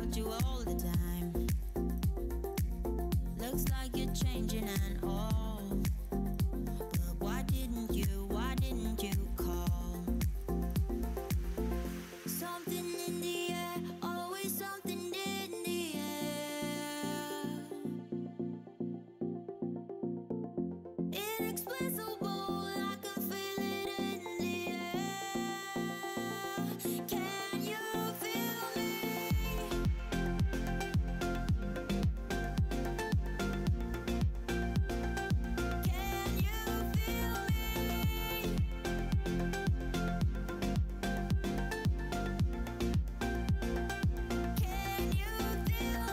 about you all the time. Looks like you're changing and all. But why didn't you call? Something in the air, always something in the air. Inexplicable, I can feel it in the air. Can you feel me? Can you feel me? Can you feel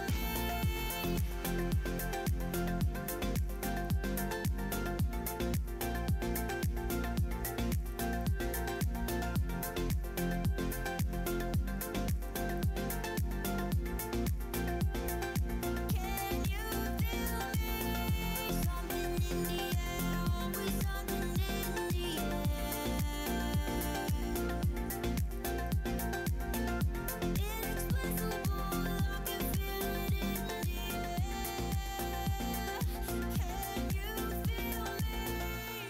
Can you feel me? Something in the air, always something in the air. Inexplicable, I can feel it in the air. Can you feel me?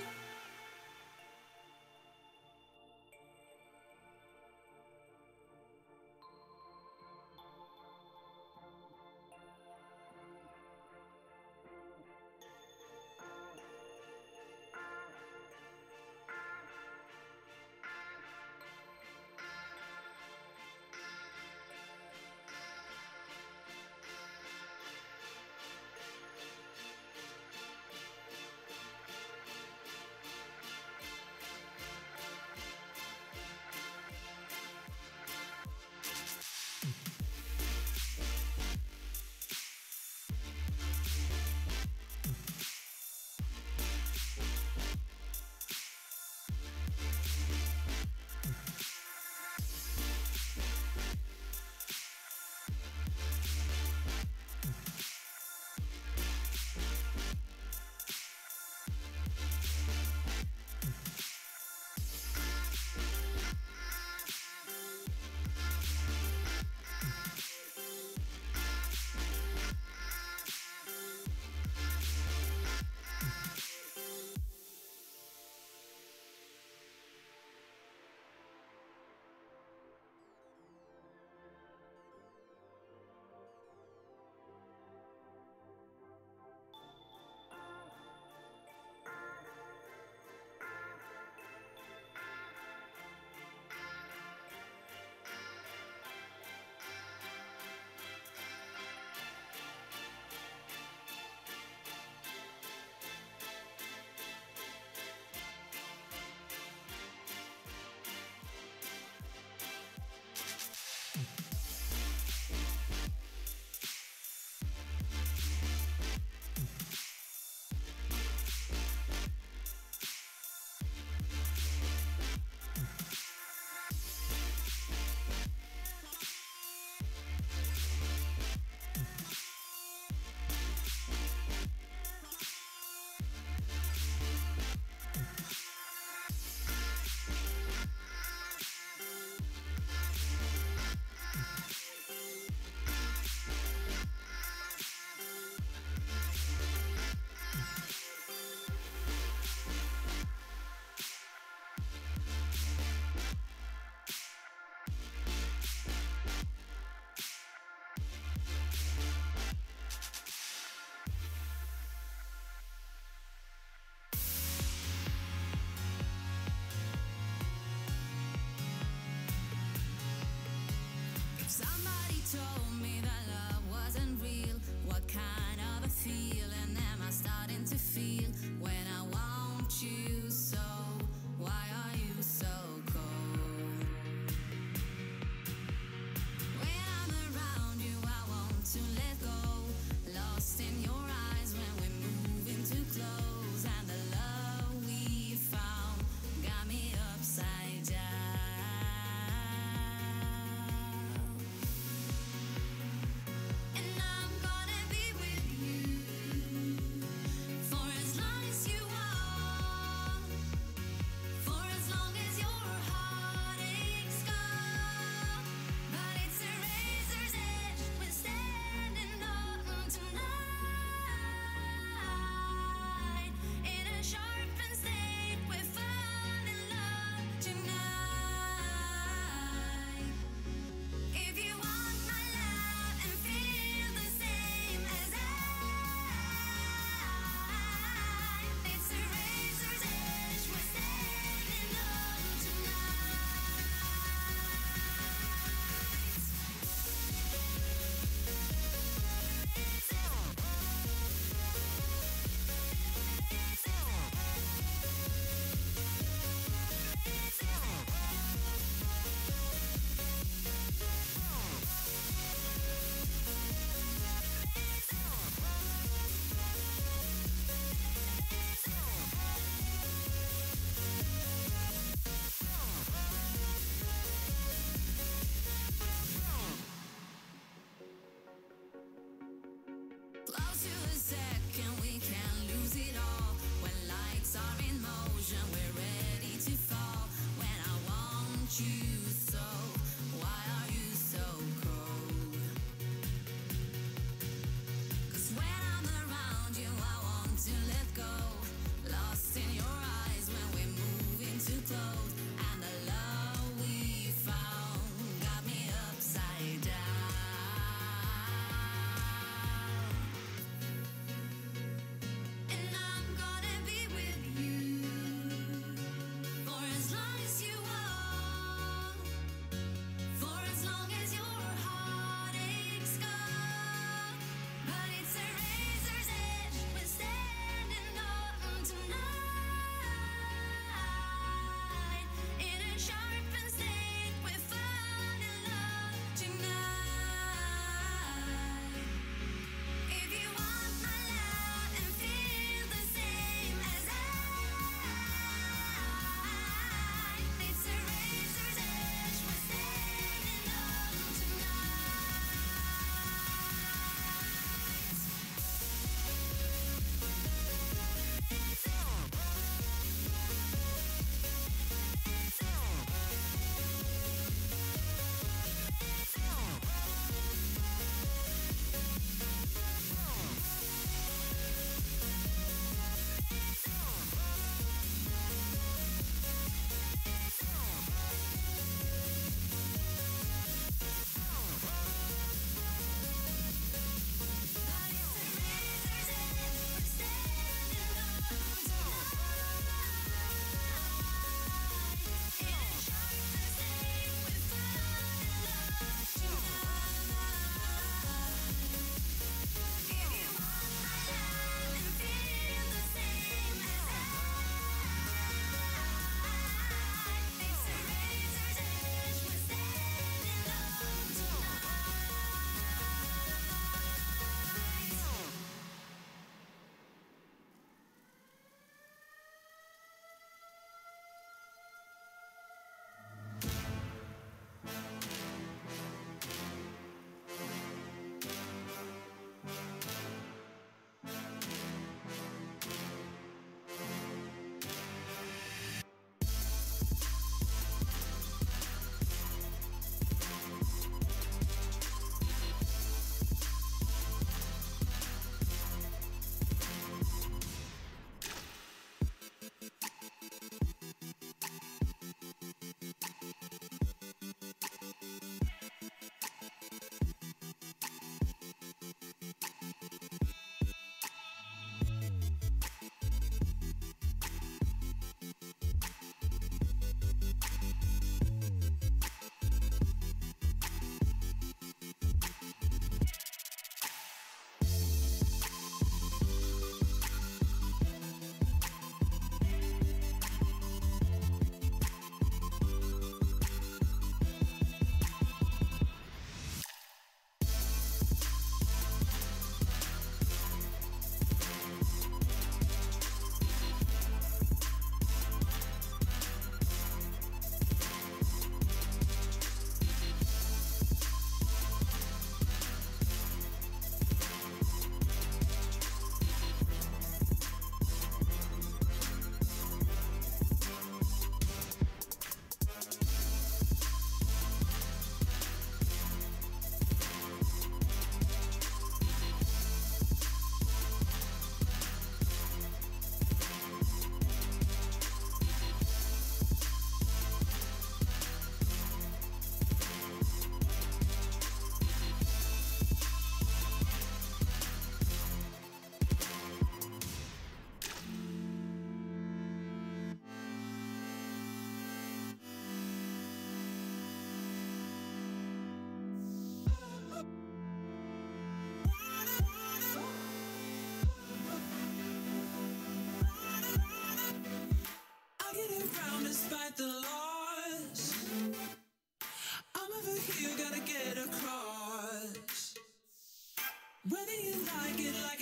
If somebody told me that love wasn't real, what kind of a feeling am I starting to feel when I want you so? Why are you so cold? When I'm around you, I want to let go. Lost in your eyes when we're moving too close, and the love we found got me upside down. And I'm gonna be with you for as long as you want, for as long as you're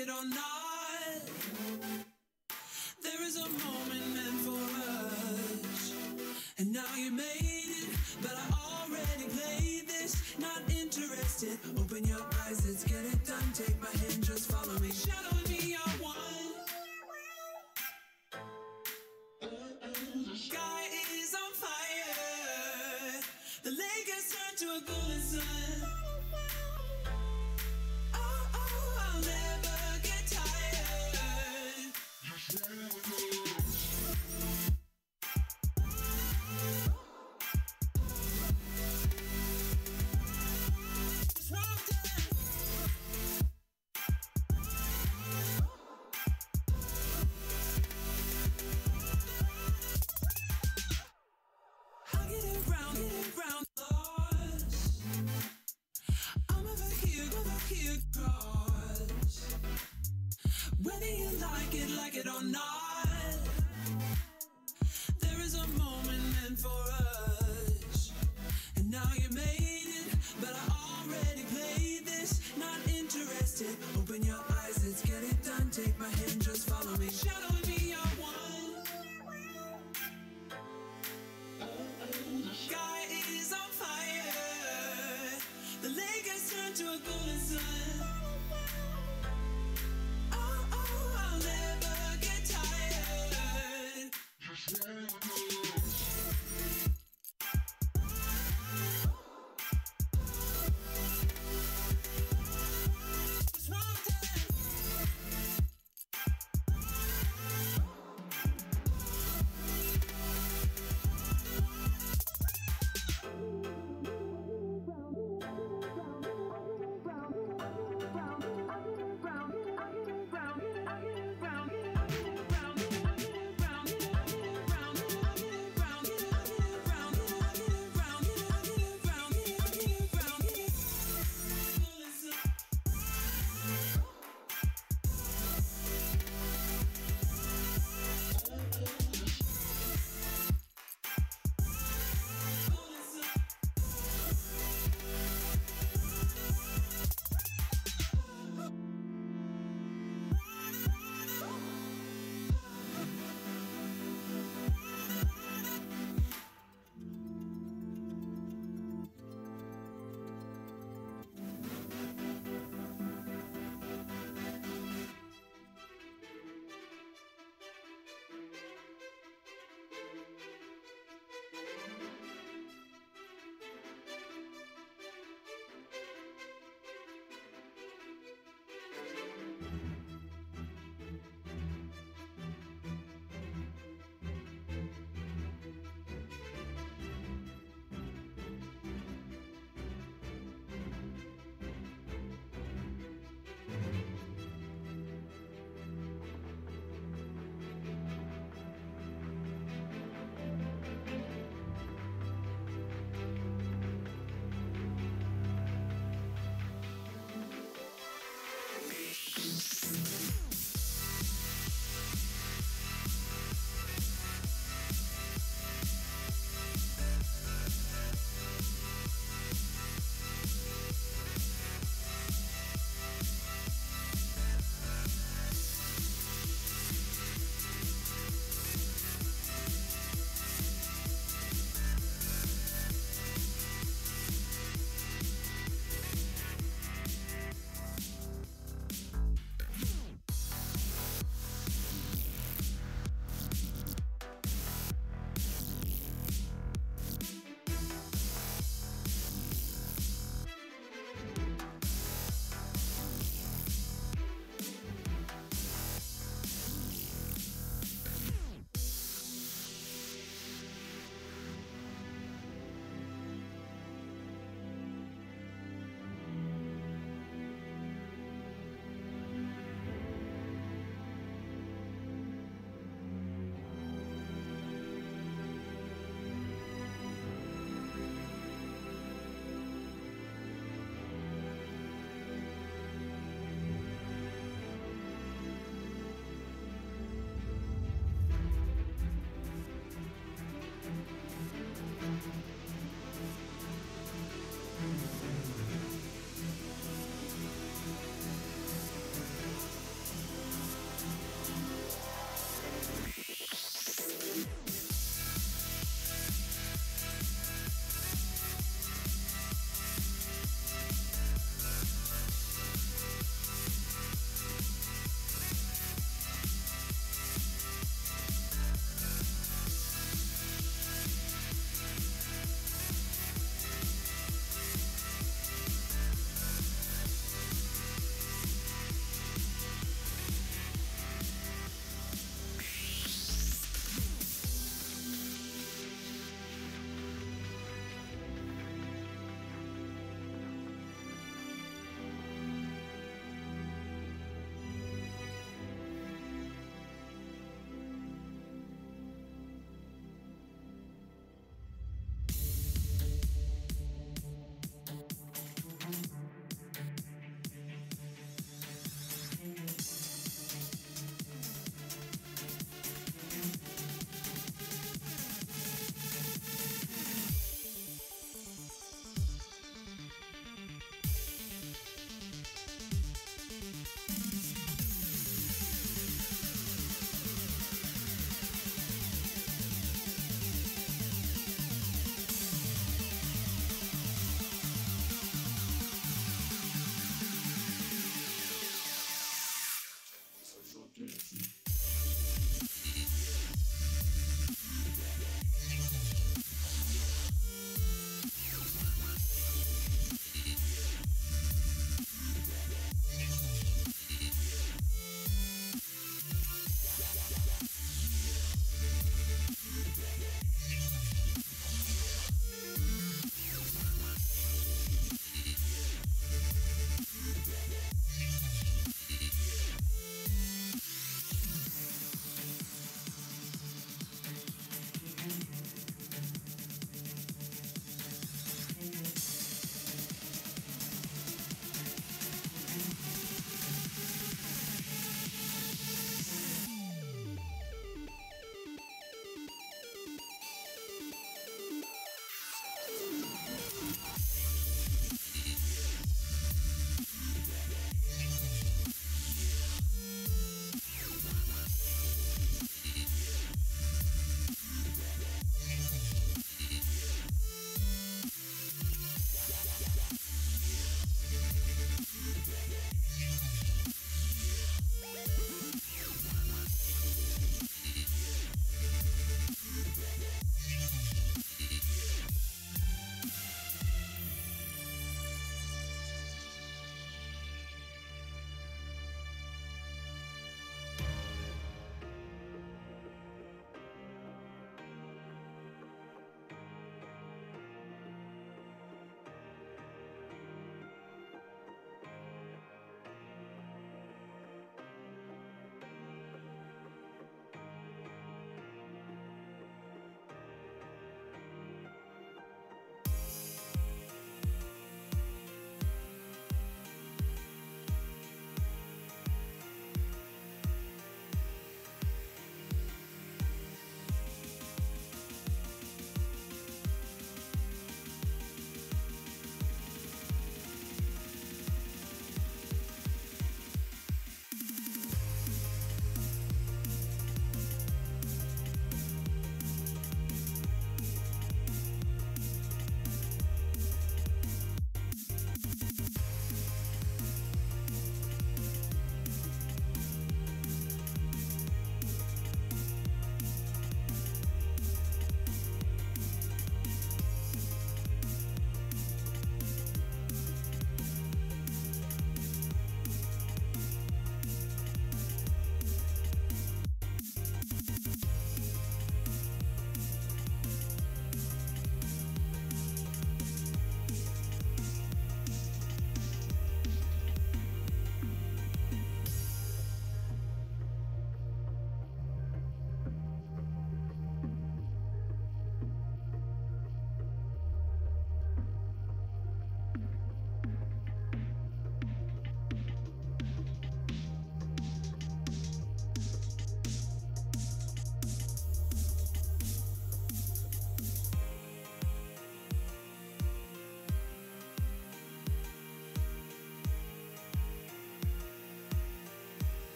it or not. There is a moment meant for us, and now you made it, but I already played this. Not interested, open your eyes, let's get it done. Take my hand, just follow me. Shadow and me are one. Sky is on fire. The lake has turned to a golden sun. Oh, oh, I'll never get tired. Whether you like it or not, there is a moment meant for us, and now you made it, but I already played this. Not interested, open your eyes, let's get it done. Take my hand, just follow me. Shadow and me are one. Sky is on fire. The lake has turned to a golden sun.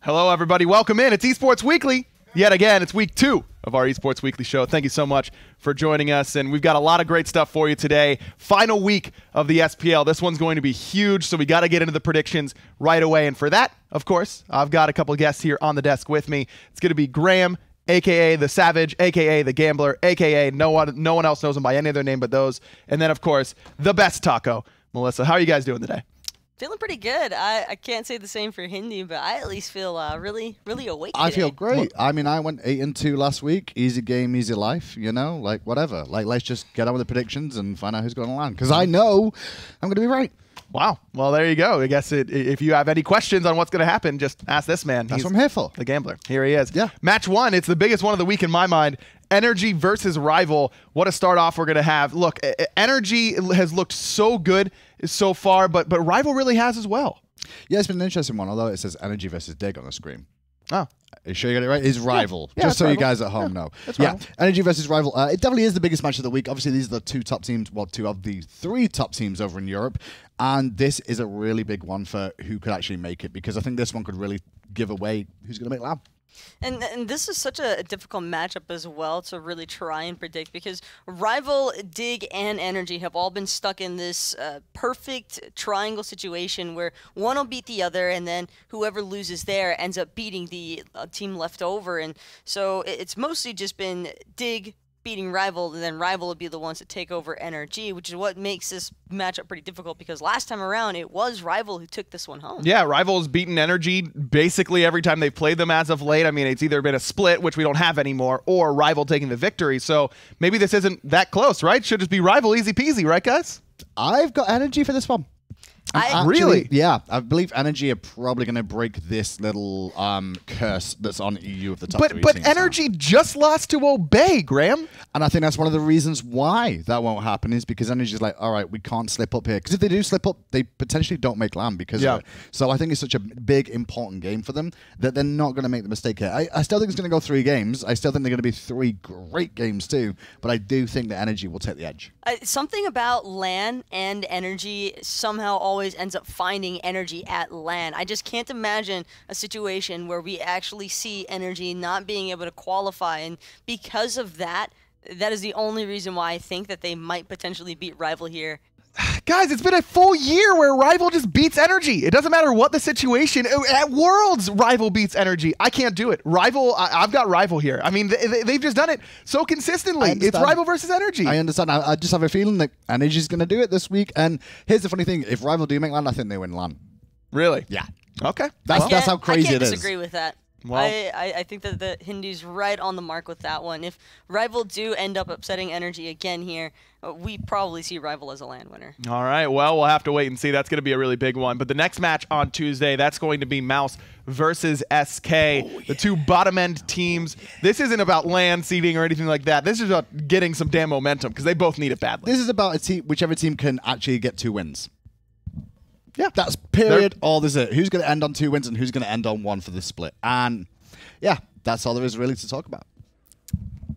Hello, everybody. Welcome in. It's Esports Weekly. Yet again, it's week 2 of our Esports Weekly show. Thank you so much for joining us, and we've got a lot of great stuff for you today. Final week of the SPL. This one's going to be huge, so we got to get into the predictions right away. And for that, of course, I've got a couple of guests here on the desk with me. It's going to be Graham, a.k.a. The Savage, a.k.a. The Gambler, a.k.a. no one else knows him by any other name but those. And then, of course, the best taco, Melissa. How are you guys doing today? Feeling pretty good. I can't say the same for Hindi, but I at least feel really awake today. I feel great. I mean, I went 8-2 last week. Easy game, easy life, you know? Like, whatever. Like, let's just get on with the predictions and find out who's going to land. Because I know I'm going to be right. Wow. Well, there you go. I guess if you have any questions on what's going to happen, just ask this man. That's what I'm here for. The Gambler. Here he is. Yeah. Match 1. It's the biggest one of the week in my mind. Energy versus Rival. What a start off we're going to have. Look, Energy has looked so good so far, but Rival really has as well. Yeah, it's been an interesting one, although it says Energy versus Dig on the screen. Oh. Are you sure you got it right? It's Rival. Yeah, just so Rival. you guys at home know. Rival. Energy versus Rival. It definitely is the biggest match of the week. Obviously, these are the 2 top teams, well, 2 of the 3 top teams over in Europe. And this is a really big one for who could actually make it, because I think this one could really give away who's going to make lab. And this is such a difficult matchup as well to really try and predict, because Rival, Dig, and Energy have all been stuck in this perfect triangle situation where one will beat the other, and then whoever loses there ends up beating the team left over. And so it's mostly just been Dig beating Rival, and then Rival would be the ones to take over Energy, which is what makes this matchup pretty difficult, because last time around it was Rival who took this one home. Yeah, Rival's beaten Energy basically every time they've played them as of late. I mean, it's either been a split, which we don't have anymore, or Rival taking the victory. So maybe this isn't that close, right? Should just be Rival, easy peasy, right, guys? I've got Energy for this one. Really? Yeah, I believe Energy are probably going to break this little curse that's on EU of the top 3 But teams Energy just lost to Obey, Graham. And I think that's one of the reasons why that won't happen, is because Energy's like, all right, we can't slip up here. Because if they do slip up, they potentially don't make land because of it. So I think it's such a big, important game for them that they're not going to make the mistake here. I still think it's going to go 3 games. I still think they're going to be 3 great games too. But I do think that Energy will take the edge. Something about LAN and Energy somehow always ends up finding Energy at LAN. I just can't imagine a situation where we actually see Energy not being able to qualify, and because of that, that is the only reason why I think that they might potentially beat Rival here. Guys, it's been a full year where Rival just beats Energy. It doesn't matter what the situation. At Worlds, Rival beats Energy. I can't do it. Rival, I've got Rival here. I mean, they've just done it so consistently. It's Rival versus Energy. I understand. I just have a feeling that Energy's going to do it this week. And here's the funny thing. If Rival do make land, I think they win land. Really? Yeah. Okay. That's how crazy it is. I can't disagree with that. Well, I think that the Hindu's right on the mark with that one. If Rival do end up upsetting Energy again here, we probably see Rival as a LAN winner. all right. Well, we'll have to wait and see. That's going to be a really big one. But the next match on Tuesday, that's going to be Mouse versus SK, the 2 bottom-end teams. This isn't about LAN seeding or anything like that. This is about getting some damn momentum, because they both need it badly. This is about a team, whichever team can actually get 2 wins. Yeah. That's period. All there's it. Who's going to end on 2 wins and who's going to end on 1 for this split? And yeah, that's all there is really to talk about.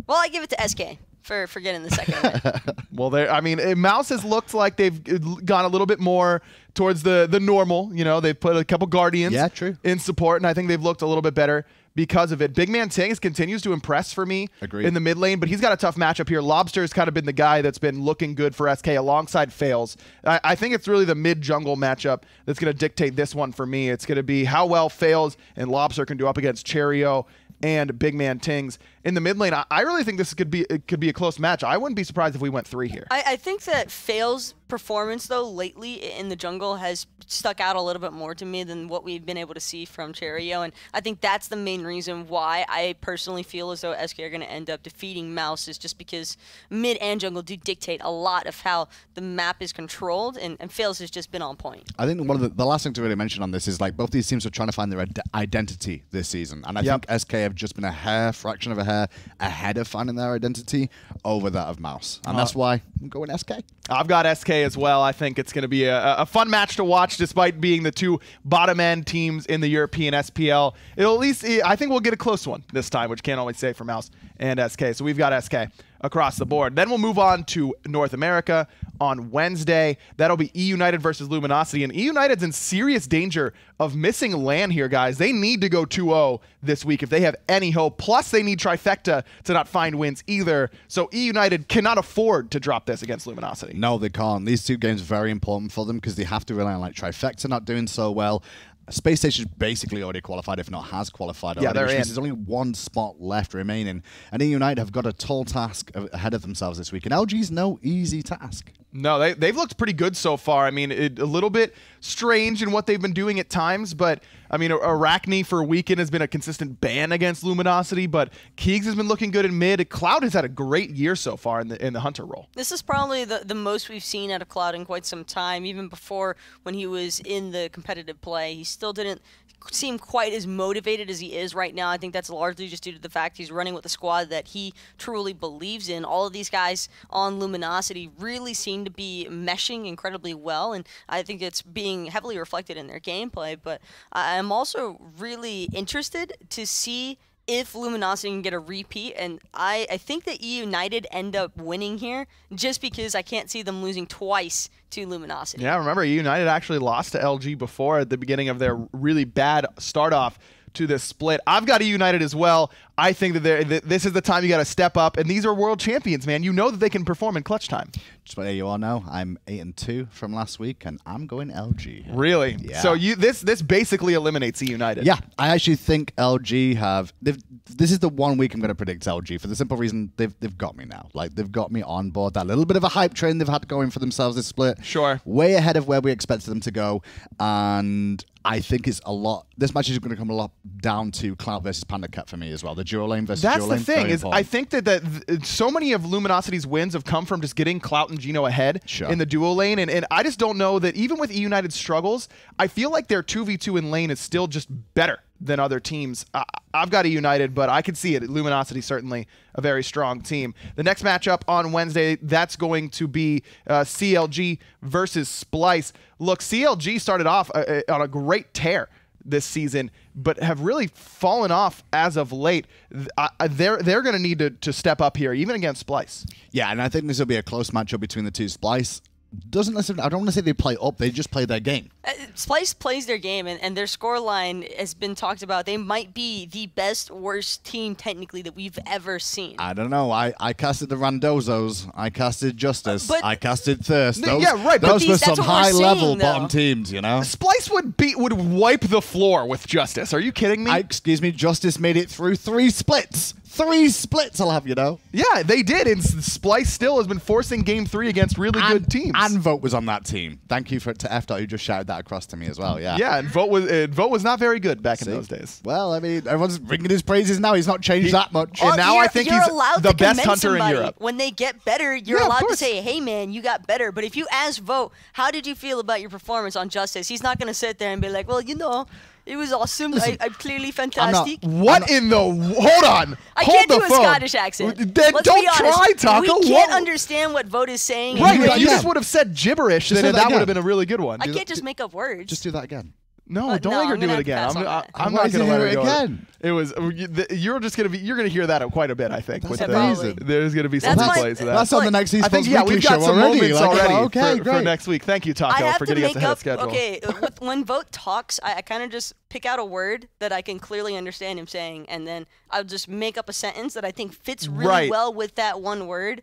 Well, I give it to SK for getting the second. Well, I mean, Mouse has looked like they've gone a little bit more towards the normal. You know, they've put a couple Guardians in support, and I think they've looked a little bit better because of it. Big Man Tings continues to impress for me in the mid lane, but he's got a tough matchup here. Lobster has kind of been the guy that's been looking good for SK alongside Fails. I think it's really the mid-jungle matchup that's going to dictate this one for me. It's going to be how well Fails and Lobster can do up against Cherio and Big Man Tings. In the mid lane, I really think this could be a close match. I wouldn't be surprised if we went 3 here. I think that Fails' performance, though, lately in the jungle has stuck out a little bit more to me than what we've been able to see from Cherio, and I think that's the main reason why I personally feel as though SK are going to end up defeating Mouse, is just because mid and jungle do dictate a lot of how the map is controlled, and Fails has just been on point. I think one of the last thing to really mention on this is, like, both these teams are trying to find their identity this season, and I think SK have just been a fraction of a hair ahead of finding their identity over that of Mouse, and that's why I'm going SK. I've got SK as well. I think it's going to be a fun match to watch, despite being the 2 bottom-end teams in the European SPL. It'll at least, I think we'll get a close one this time, which can't always say for Mouse and SK. So we've got SK across the board. Then we'll move on to North America on Wednesday. That'll be E United versus Luminosity, and E United's in serious danger of missing LAN here, guys. They need to go 2-0 this week if they have any hope. Plus, they need Trifecta to not find wins either. So E United cannot afford to drop this against Luminosity. No, they can't. These two games are very important for them because they have to rely on like Trifecta not doing so well. Space Station's basically already qualified, if not has qualified already. Yeah, they're in. There's only one spot left remaining. And E United have got a tall task ahead of themselves this week. And LG's no easy task. No, they've looked pretty good so far. I mean, a little bit strange in what they've been doing at times, but I mean, Arachne for a weekend has been a consistent ban against Luminosity, but Keegs has been looking good in mid. Cloud has had a great year so far in the Hunter role. This is probably the most we've seen out of Cloud in quite some time. Even before when he was in the competitive play, he still didn't seem quite as motivated as he is right now. I think that's largely just due to the fact he's running with a squad that he truly believes in. All of these guys on Luminosity really seem to be meshing incredibly well, and I think it's being heavily reflected in their gameplay. But I'm also really interested to see if Luminosity can get a repeat, and I think that E United end up winning here just because I can't see them losing twice to Luminosity. Yeah, remember, E United actually lost to LG before at the beginning of their really bad start off to this split. I've got E United as well. I think that this is the time you got to step up, and these are world champions, man. You know that they can perform in clutch time. Just what you all know, I'm 8-2 from last week, and I'm going LG. Really? Yeah. So this basically eliminates E United. Yeah, I actually think LG have. This is the 1 week I'm going to predict LG for the simple reason they've got me now. Like, they've got me on board. That little bit of a hype train they've had going for themselves this split. Sure. Way ahead of where we expected them to go, and I think it's a lot. This match is going to come a lot down to Cloud versus Panda Cat for me as well. The duo lane versus That's duo lane. The thing is, I think that so many of Luminosity's wins have come from just getting Clout and Gino ahead in the duo lane, and I just don't know that even with E United's struggles, I feel like their 2v2 in lane is still just better than other teams. I've got E United, but I could see it. Luminosity certainly a very strong team. The next matchup on Wednesday, that's going to be CLG versus Splice. Look, CLG started off on a great tear this season, but have really fallen off as of late. They're going to need to step up here, even against Splice. Yeah, and I think this will be a close matchup between the two. Splice doesn't necessarily, I don't want to say they play up, they just play their game. Splice plays their game, and their scoreline has been talked about. They might be the best, worst team technically that we've ever seen. I don't know. I casted the Randozos. I casted Justice. I casted Thirst. Those, yeah, right. Those were that's some what we're high-level saying, bottom though. teams, you know? Splice would wipe the floor with Justice. Are you kidding me? Excuse me, Justice made it through 3 splits. 3 splits, I'll have you know. Yeah, they did, and Splice still has been forcing Game 3 against really good teams. And Vote was on that team. Thank you to F. who just shouted that across to me as well, yeah. Yeah, and Vote was not very good back in those days. Well, I mean, everyone's ringing his praises now. He's not changed that much. And now I think he's the best hunter in somebody. Europe. When they get better, you're allowed to say, hey, man, you got better. But if you ask Vote, how did you feel about your performance on Justice? He's not going to sit there and be like, well, you know, it was awesome. I'm clearly fantastic. What in the... Hold on. I Hold can't the do a phone. Scottish accent. Then Let's don't be honest. try, Taco. We can't understand what Vote is saying. Right, and if you just would have said gibberish, then that would have been a really good one. I can't just make up words. Just do that again. No, don't make her do it again. I'm not going to let her go again. It was you're going to hear that quite a bit, I think. That's amazing. There's going to be some plays of that. That's on the next Esports I think we've got some moments already for next week. Thank you, Taco, for getting us ahead of schedule. Okay, when Vote talks, I kind of just pick out a word that I can clearly understand him saying, and then I'll just make up a sentence that I think fits really well with that one word,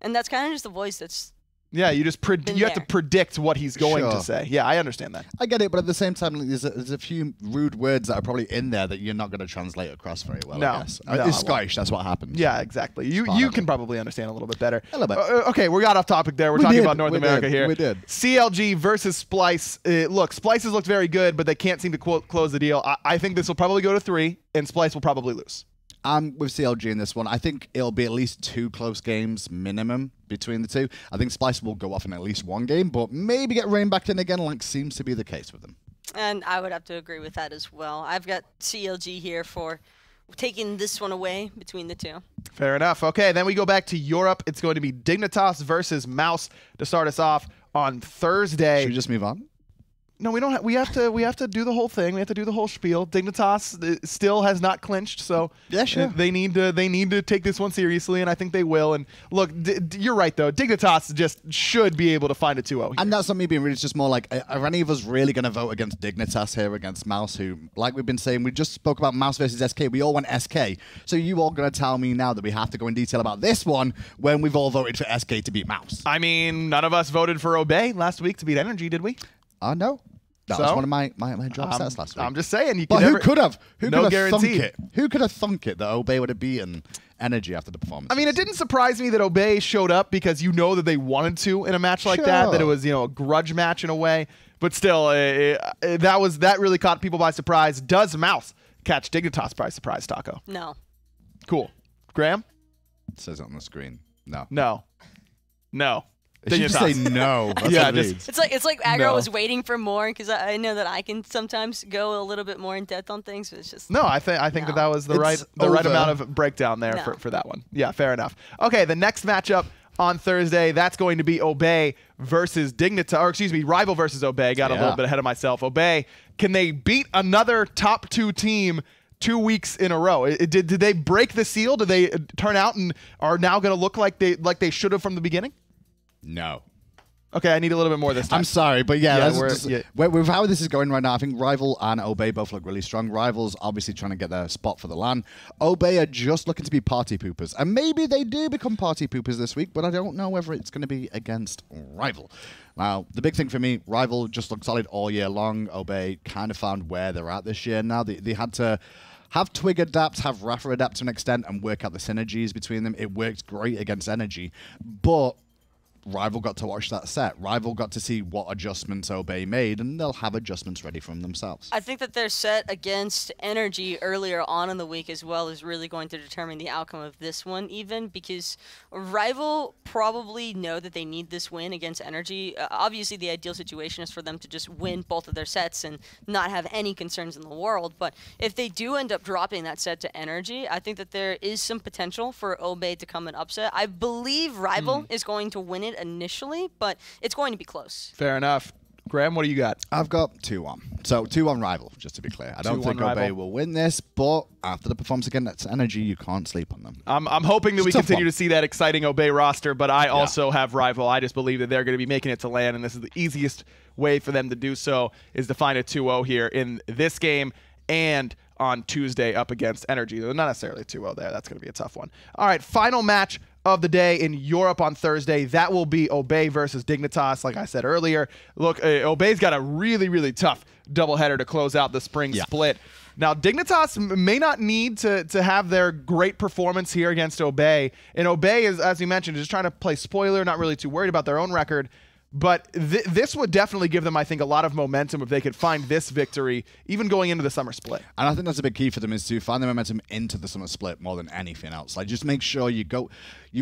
and that's kind of just the voice that's... Yeah, you just you have to predict what he's going to say. Yeah, I understand that. I get it, but at the same time, there's a few rude words that are probably in there that you're not going to translate across very well. I guess. It's Scottish. That's what happens. Yeah, exactly. You can probably understand a little bit better. A little bit. Okay, we got off topic there. We're talking about North America here. We did. CLG versus Splice. Look, Splice has looked very good, but they can't seem to close the deal. I think this will probably go to 3, and Splice will probably lose. I'm with CLG in this one. I think it'll be at least 2 close games minimum between the two. I think Splice will go off in at least 1 game, but maybe get reined back in again, like seems to be the case with them. And I would have to agree with that as well. I've got CLG here for taking this one away between the two. Fair enough. Okay, then we go back to Europe. It's going to be Dignitas versus Mouse to start us off on Thursday. Should we just move on? No, we don't. We have to do the whole thing. We have to do the whole spiel. Dignitas still has not clinched, so yeah, sure. They need to take this one seriously, and I think they will. And look, you're right though. Dignitas just should be able to find a 2-0. And that's not me being rude. It's just more like, are any of us really going to vote against Dignitas here against Mouse? Who, like we've been saying, we just spoke about Mouse versus SK. We all want SK. So you all going to tell me now that we have to go in detail about this one when we've all voted for SK to beat Mouse? I mean, none of us voted for Obey last week to beat Energy, did we? No. That was one of my drop sets last week. I'm just saying. Who could have? Who no could have thunk guarantee. it? Who could have thunk it that Obey would have beaten Energy after the performance? I mean, it didn't surprise me that Obey showed up because you know that they wanted to in a match like that it was, a grudge match in a way. But still, that really caught people by surprise. Does Mouse catch Dignitas by surprise, Taco? No. Cool. Graham? It says it on the screen. No. Did you say no? That's yeah, what it reads. It's like Aggro was waiting for more because I know that I can sometimes go a little bit more in depth on things, but it's just no. I think that was the right amount of breakdown there for that one. Yeah, fair enough. Okay, the next matchup on Thursday, that's going to be Obey versus Dignitas, or excuse me, Rival versus Obey. Got a little bit ahead of myself. Obey, can they beat another top 2 team 2 weeks in a row? Did they break the seal? Did they turn out and are now going to look like they should have from the beginning? No. Okay, I need a little bit more this time. I'm sorry, but with how this is going right now, I think Rival and Obey both look really strong. Rival's obviously trying to get their spot for the LAN. Obey are just looking to be party poopers. And maybe they do become party poopers this week, but I don't know whether it's going to be against Rival. Now, the big thing for me, Rival just looked solid all year long. Obey kind of found where they're at this year now. They had to have Twig adapt, have Rafa adapt to an extent, and work out the synergies between them. It worked great against Energy, but Rival got to watch that set. Rival got to see what adjustments Obey made, and they'll have adjustments ready from themselves. I think that their set against Energy earlier on in the week as well is really going to determine the outcome of this one, even because Rival probably know that they need this win against Energy. Obviously, the ideal situation is for them to just win both of their sets and not have any concerns in the world, but if they do end up dropping that set to Energy, I think that there is some potential for Obey to come and upset. I believe Rival is going to win it initially, but it's going to be close. Fair enough. Graham, what do you got? I've got 2-1. So 2-1 Rival, just to be clear. I don't think Obey will win this, but after the performance against Energy, you can't sleep on them. I'm hoping that we continue to see that exciting Obey roster, but I also have Rival. I just believe that they're going to be making it to LAN, and this is the easiest way for them to do so is to find a 2-0 here in this game and on Tuesday up against Energy. Not necessarily 2-0 there. That's going to be a tough one. All right, final match of the day in Europe on Thursday. That will be Obey versus Dignitas, like I said earlier. Look, Obey's got a really, really tough doubleheader to close out the spring split. Now, Dignitas may not need to have their great performance here against Obey. And Obey is, as you mentioned, just trying to play spoiler, not really too worried about their own record. But this would definitely give them, I think, a lot of momentum if they could find this victory, even going into the summer split. And I think that's a big key for them is to find the momentum into the summer split more than anything else. Like, just make sure you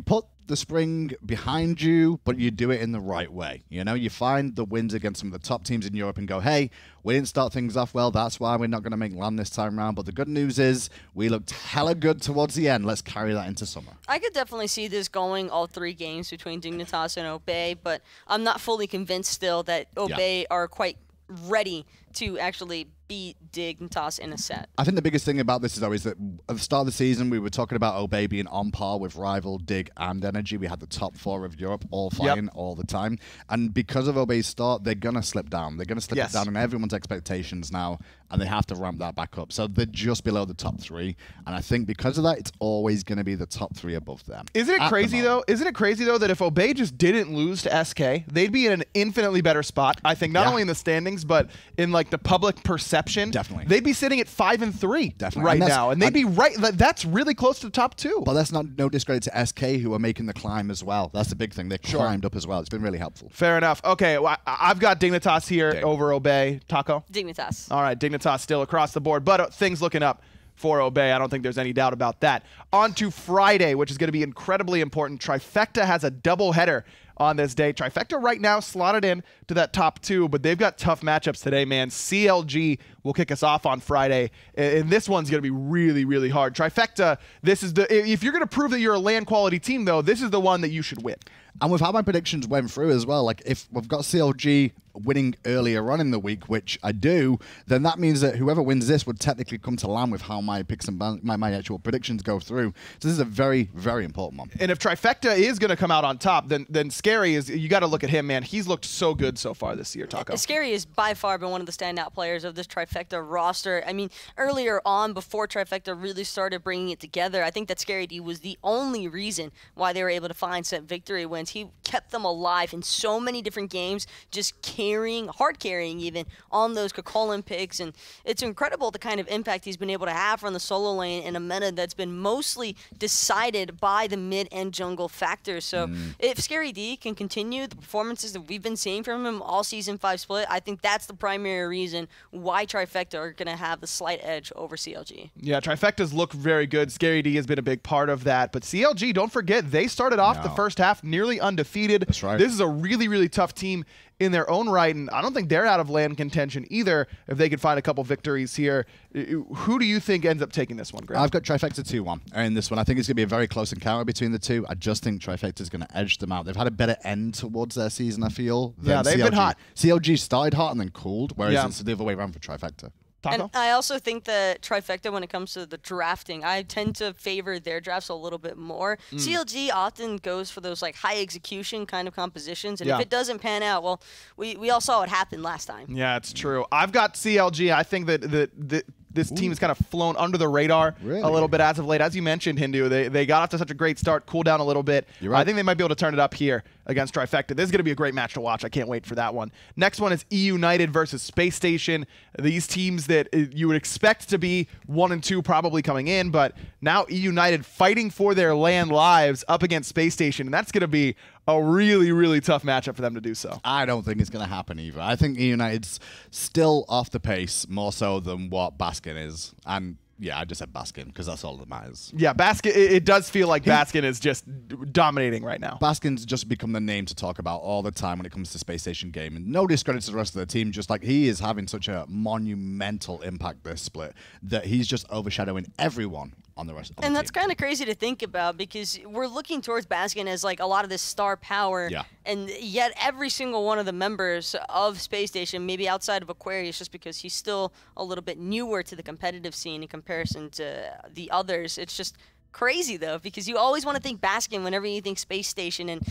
put the spring behind you, but you do it in the right way. You know, you find the wins against some of the top teams in Europe and go, hey, we didn't start things off well. That's why we're not going to make LAN this time around. But the good news is we looked hella good towards the end. Let's carry that into summer. I could definitely see this going all 3 games between Dignitas and Obey, but I'm not fully convinced still that Obey are quite ready to actually beat Dignitas in a set. I think the biggest thing about this is always that at the start of the season, we were talking about Obey being on par with Rival, Dig, and Energy. We had the top 4 of Europe all flying all the time. And because of Obey's start, they're going to slip down. They're going to slip it down in everyone's expectations now, and they have to ramp that back up. So they're just below the top 3. And I think because of that, it's always going to be the top 3 above them. Isn't it crazy, though? Isn't it crazy, though, that if Obey just didn't lose to SK, they'd be in an infinitely better spot, I think, not only in the standings, but in, like, the public perception. Definitely. They'd be sitting at 5-3 right now, and they'd be right. That's really close to the top 2. But that's no discredit to SK, who are making the climb as well. That's the big thing. They climbed up as well. It's been really helpful. Fair enough. Okay, well, I've got Dignitas here over Obey. Taco? Dignitas. All right, Dignitas still across the board, but things looking up for Obey. I don't think there's any doubt about that. On to Friday, which is going to be incredibly important. Trifecta has a doubleheader on this day. Trifecta right now slotted in to that top 2, but they've got tough matchups today, man. CLG will kick us off on Friday, and this one's going to be really, really hard. Trifecta, this is if you're going to prove that you're a LAN quality team, though, this is the one that you should win. And with how my predictions went through as well, like if we've got CLG winning earlier on in the week, which I do, then that means that whoever wins this would technically come to land with how my picks and my actual predictions go through. So this is a very, very important one. And if Trifecta is going to come out on top, then Scary is, you got to look at him, man. He's looked so good so far this year, Taco. Scary has by far been one of the standout players of this Trifecta roster. I mean, earlier on, before Trifecta really started bringing it together, I think that Scary D was the only reason why they were able to find set victory wins. He kept them alive in so many different games, just carrying, hard carrying even, on those Kakolin picks. And it's incredible the kind of impact he's been able to have from the solo lane in a meta that's been mostly decided by the mid and jungle factors. So if Scary D can continue the performances that we've been seeing from him all Season 5 split, I think that's the primary reason why Trifecta are going to have the slight edge over CLG. Yeah, Trifectas look very good. Scary D has been a big part of that. But CLG, don't forget, they started off the first half nearly undefeated. That's right. This is a really, really tough team in their own right, and I don't think they're out of land contention either if they could find a couple victories here. Who do you think ends up taking this one, Greg? I've got Trifecta 2-1 in this one. I think it's going to be a very close encounter between the two. I just think Trifecta's going to edge them out. They've had a better end towards their season, I feel. Yeah, they've been hot. CLG started hot and then cooled, whereas it's the other way around for Trifecta. And I also think that Trifecta, when it comes to the drafting, I tend to favor their drafts a little bit more. CLG often goes for those like high execution kind of compositions, and if it doesn't pan out, well, we all saw what happened last time. Yeah, it's true. I've got CLG. I think that this team has kind of flown under the radar a little bit as of late. As you mentioned, Hindu, they got off to such a great start, cooled down a little bit. Right. I think they might be able to turn it up here against Trifecta. This is going to be a great match to watch. I can't wait for that one. Next one is E United versus Space Station. These teams that you would expect to be 1 and 2 probably coming in, but now E United fighting for their land lives up against Space Station, and that's going to be a really, really tough matchup for them to do so. I don't think it's going to happen either. I think E United's still off the pace more so than what Baskin is. And yeah, I just said Baskin because that's all that matters. Yeah, Baskin, it does feel like Baskin is just dominating right now. Baskin's just become the name to talk about all the time when it comes to Space Station game. And no discredit to the rest of the team, just like he is having such a monumental impact this split that he's just overshadowing everyone on the rest of the team. And that's kind of crazy to think about because we're looking towards Baskin as like a lot of this star power. Yeah. And yet every single one of the members of Space Station, maybe outside of Aquarius, just because he's still a little bit newer to the competitive scene in comparison to the others, it's just crazy though, because you always want to think Baskin whenever you think Space Station, and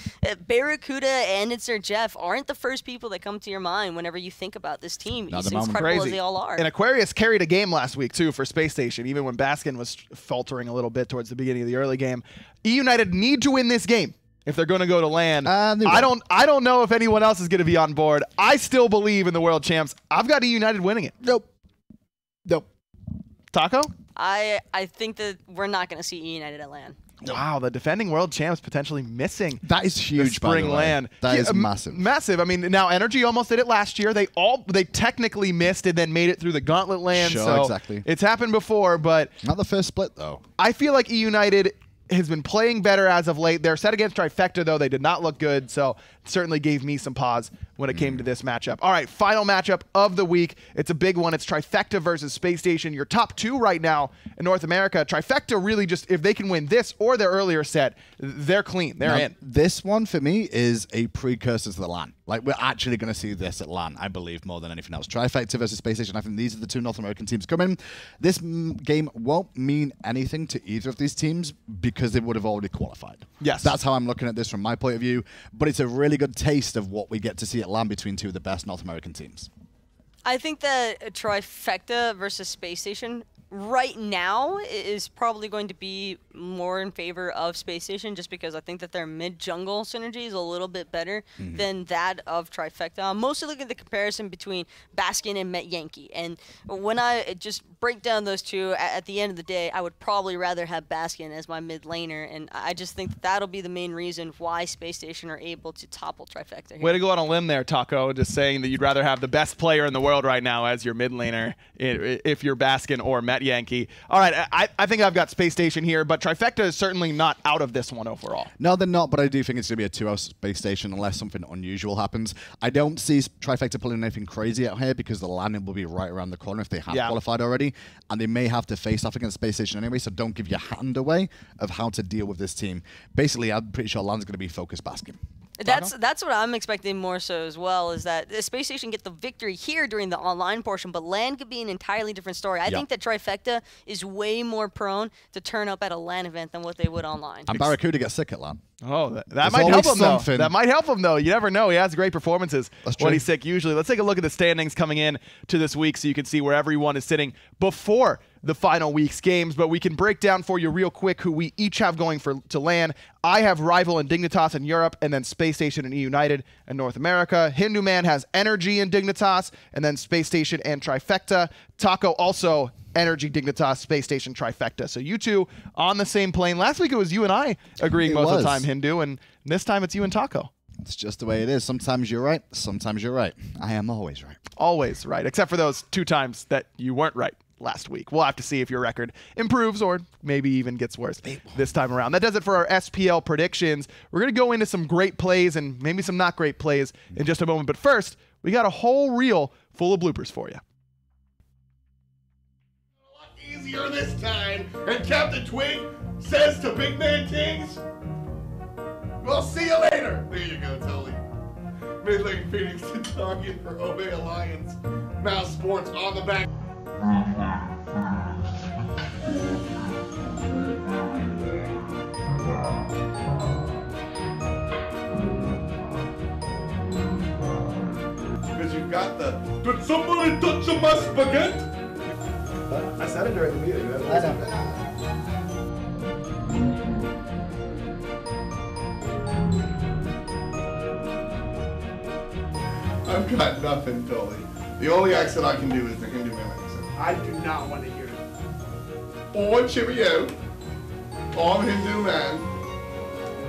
Barracuda and Sir Jeff aren't the first people that come to your mind whenever you think about this team. As incredible as they all are. And Aquarius carried a game last week too for Space Station, even when Baskin was faltering a little bit towards the beginning of the early game. E United need to win this game if they're going to go to LAN. I don't know if anyone else is going to be on board. I still believe in the world champs. I've got E United winning it. Nope. Taco? I think that we're not going to see E United at LAN. Wow, the defending world champs potentially missing. That is huge, the spring LAN. That is massive. Massive. I mean, now Energy almost did it last year. They technically missed and then made it through the gauntlet LAN. Sure, so exactly. It's happened before, but not the first split though. I feel like E United has been playing better as of late. They're set against Trifecta, though. They did not look good, so it certainly gave me some pause when it came to this matchup. All right, final matchup of the week. It's a big one. It's Trifecta versus Space Station. Your top two right now in North America. Trifecta really just, if they can win this or their earlier set, they're clean. They're in. This one, for me, is a precursor to the LAN. Like, we're actually going to see this at LAN, I believe, more than anything else. Trifecta versus Space Station. I think these are the two North American teams coming. This game won't mean anything to either of these teams because they would have already qualified. Yes. That's how I'm looking at this from my point of view. But it's a really good taste of what we get to see at LAN between two of the best North American teams. I think that Trifecta versus Space Station right now is probably going to be more in favor of Space Station, just because I think that their mid-jungle synergy is a little bit better than that of Trifecta. I'm mostly looking at the comparison between Baskin and Met Yankee, and when I just break down those two, at the end of the day, I would probably rather have Baskin as my mid laner, and I just think that that'll be the main reason why Space Station are able to topple Trifecta here. Way to go on a limb there, Taco, just saying that you'd rather have the best player in the world right now as your mid laner if you're Baskin or Met Yankee. All right, I think I've got Space Station here, but Trifecta is certainly not out of this one overall. No, they're not, but I do think it's going to be a 2-0 Space Station unless something unusual happens. I don't see Trifecta pulling anything crazy out here because the landing will be right around the corner if they have qualified already, and they may have to face off against Space Station anyway, so don't give your hand away of how to deal with this team. Basically, I'm pretty sure LAN's going to be focused Baskin. That's what I'm expecting more so as well, is that the Space Station get the victory here during the online portion, but LAN could be an entirely different story. I think that Trifecta is way more prone to turn up at a LAN event than what they would online. And Barracuda gets sick at LAN. Oh, that might help him, though. That might help him, though. You never know. He has great performances when he's sick usually. Let's take a look at the standings coming in to this week so you can see where everyone is sitting before the final week's games, but we can break down for you real quick who we each have going to LAN. I have Rival and Dignitas in Europe, and then Space Station and E United in North America. Hindu Man has Energy and Dignitas, and then Space Station and Trifecta. Taco also Energy, Dignitas, Space Station, Trifecta. So you two on the same plane. Last week it was you and I agreeing most of the time, Hindu, and this time it's you and Taco. It's just the way it is. Sometimes you're right, sometimes you're right. I am always right. Always right, except for those 2 times that you weren't right last week. We'll have to see if your record improves or maybe even gets worse this time around. That does it for our SPL predictions. We're going to go into some great plays and maybe some not great plays in just a moment. But first, we got a whole reel full of bloopers for you. A lot easier this time, and Captain Twig says to Big Man Kings, "We'll see you later." There you go, Tully. Mid lane Phoenix to target for Obey Alliance. Mouse Sports on the back. Because you've got the, "Did somebody touch my spaghetti?" I said it during the meeting. I've got nothing, Tully. The only accent I can do is the Hindu man accent. I do not want to hear it. Or cheerio. I'm Hindu man.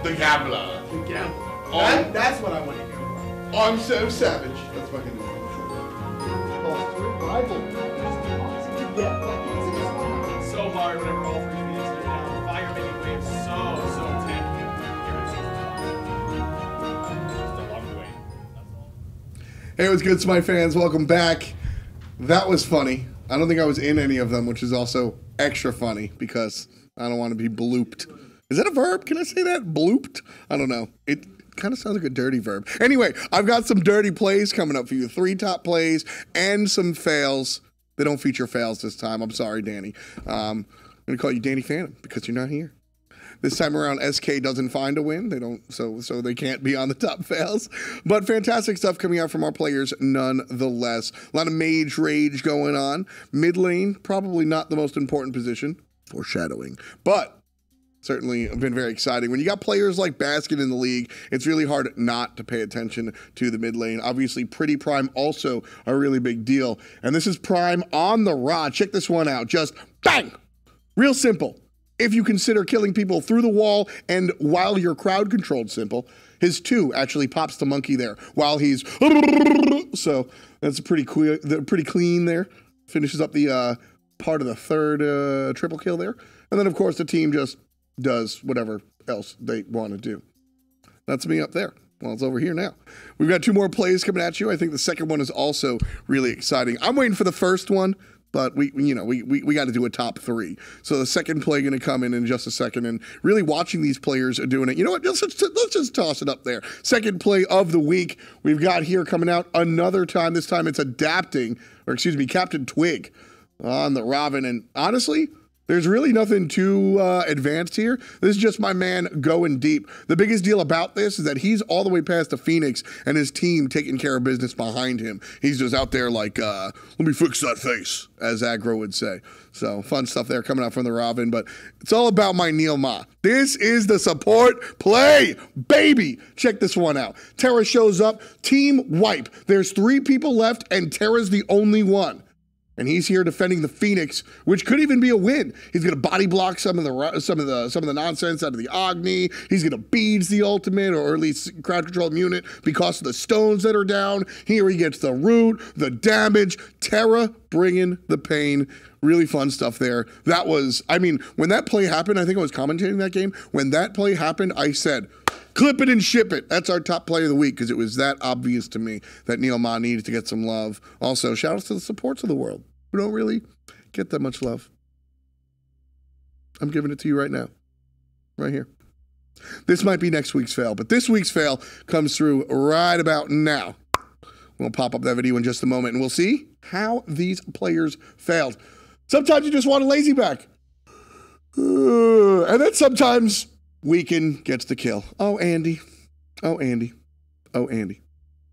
The Gambler. The Gambler. That's what I want to hear. I'm so savage. That's my Hindu man. So hard whenever all 3 Phoenix are down. Fire making waves so Just a long way. That's all. Hey, what's good, Smite fans? Welcome back. That was funny. I don't think I was in any of them, which is also extra funny because I don't want to be blooped. Is that a verb? Can I say that? Blooped? I don't know. It kind of sounds like a dirty verb. Anyway, I've got some dirty plays coming up for you. 3 top plays and some fails. They don't feature fails this time. I'm sorry, Danny. I'm going to call you Danny Phantom because you're not here. This time around, SK doesn't find a win. They don't, so they can't be on the top fails. But fantastic stuff coming out from our players nonetheless. A lot of mage rage going on. Mid lane, probably not the most important position. Foreshadowing. But certainly been very exciting. When you got players like Basket in the league, it's really hard not to pay attention to the mid lane. Obviously, Pretty Prime also a really big deal. And this is Prime on the rod. Check this one out. Just bang! Real simple. If you consider killing people through the wall and while you're crowd controlled simple, his 2 actually pops the monkey there while he's so that's pretty clean there. Finishes up the part of the 3rd triple kill there. And then of course the team just does whatever else they want to do. That's me up there. Well, it's over here now. We've got 2 more plays coming at you. I think the second one is also really exciting. I'm waiting for the first one. But we got to do a top 3. So the second play going to come in just a second, and really watching these players are doing it. You know what? Let's just toss it up there. Second play of the week we've got here coming out another time. This time it's adapting, or excuse me, Captain Twig on the Robin. And honestly, there's really nothing too advanced here. This is just my man going deep. The biggest deal about this is that he's all the way past the Phoenix and his team taking care of business behind him. He's just out there like, let me fix that face, as Aggro would say. So fun stuff there coming out from the Robin, but it's all about my Neil Ma. This is the support play, baby. Check this one out. Terra shows up, team wipe. There's 3 people left and Terra's the only one. And he's here defending the Phoenix, which could even be a win. He's gonna body block some of the nonsense out of the Agni. He's gonna beads the ultimate, or at least crowd control unit, because of the stones that are down. Here he gets the root, the damage. Terra bringing the pain. Really fun stuff there. That was, I mean, when that play happened, I think I was commentating that game. When that play happened, I said, clip it and ship it. That's our top play of the week because it was that obvious to me that Neil Ma needed to get some love. Also, shout outs to the supports of the world who don't really get that much love. I'm giving it to you right now. Right here. This might be next week's fail, but this week's fail comes through right about now. We'll pop up that video in just a moment, and we'll see how these players failed. Sometimes you just want a lazy back. And then sometimes Weekend gets the kill. Oh, Andy. Oh, Andy. Oh, Andy.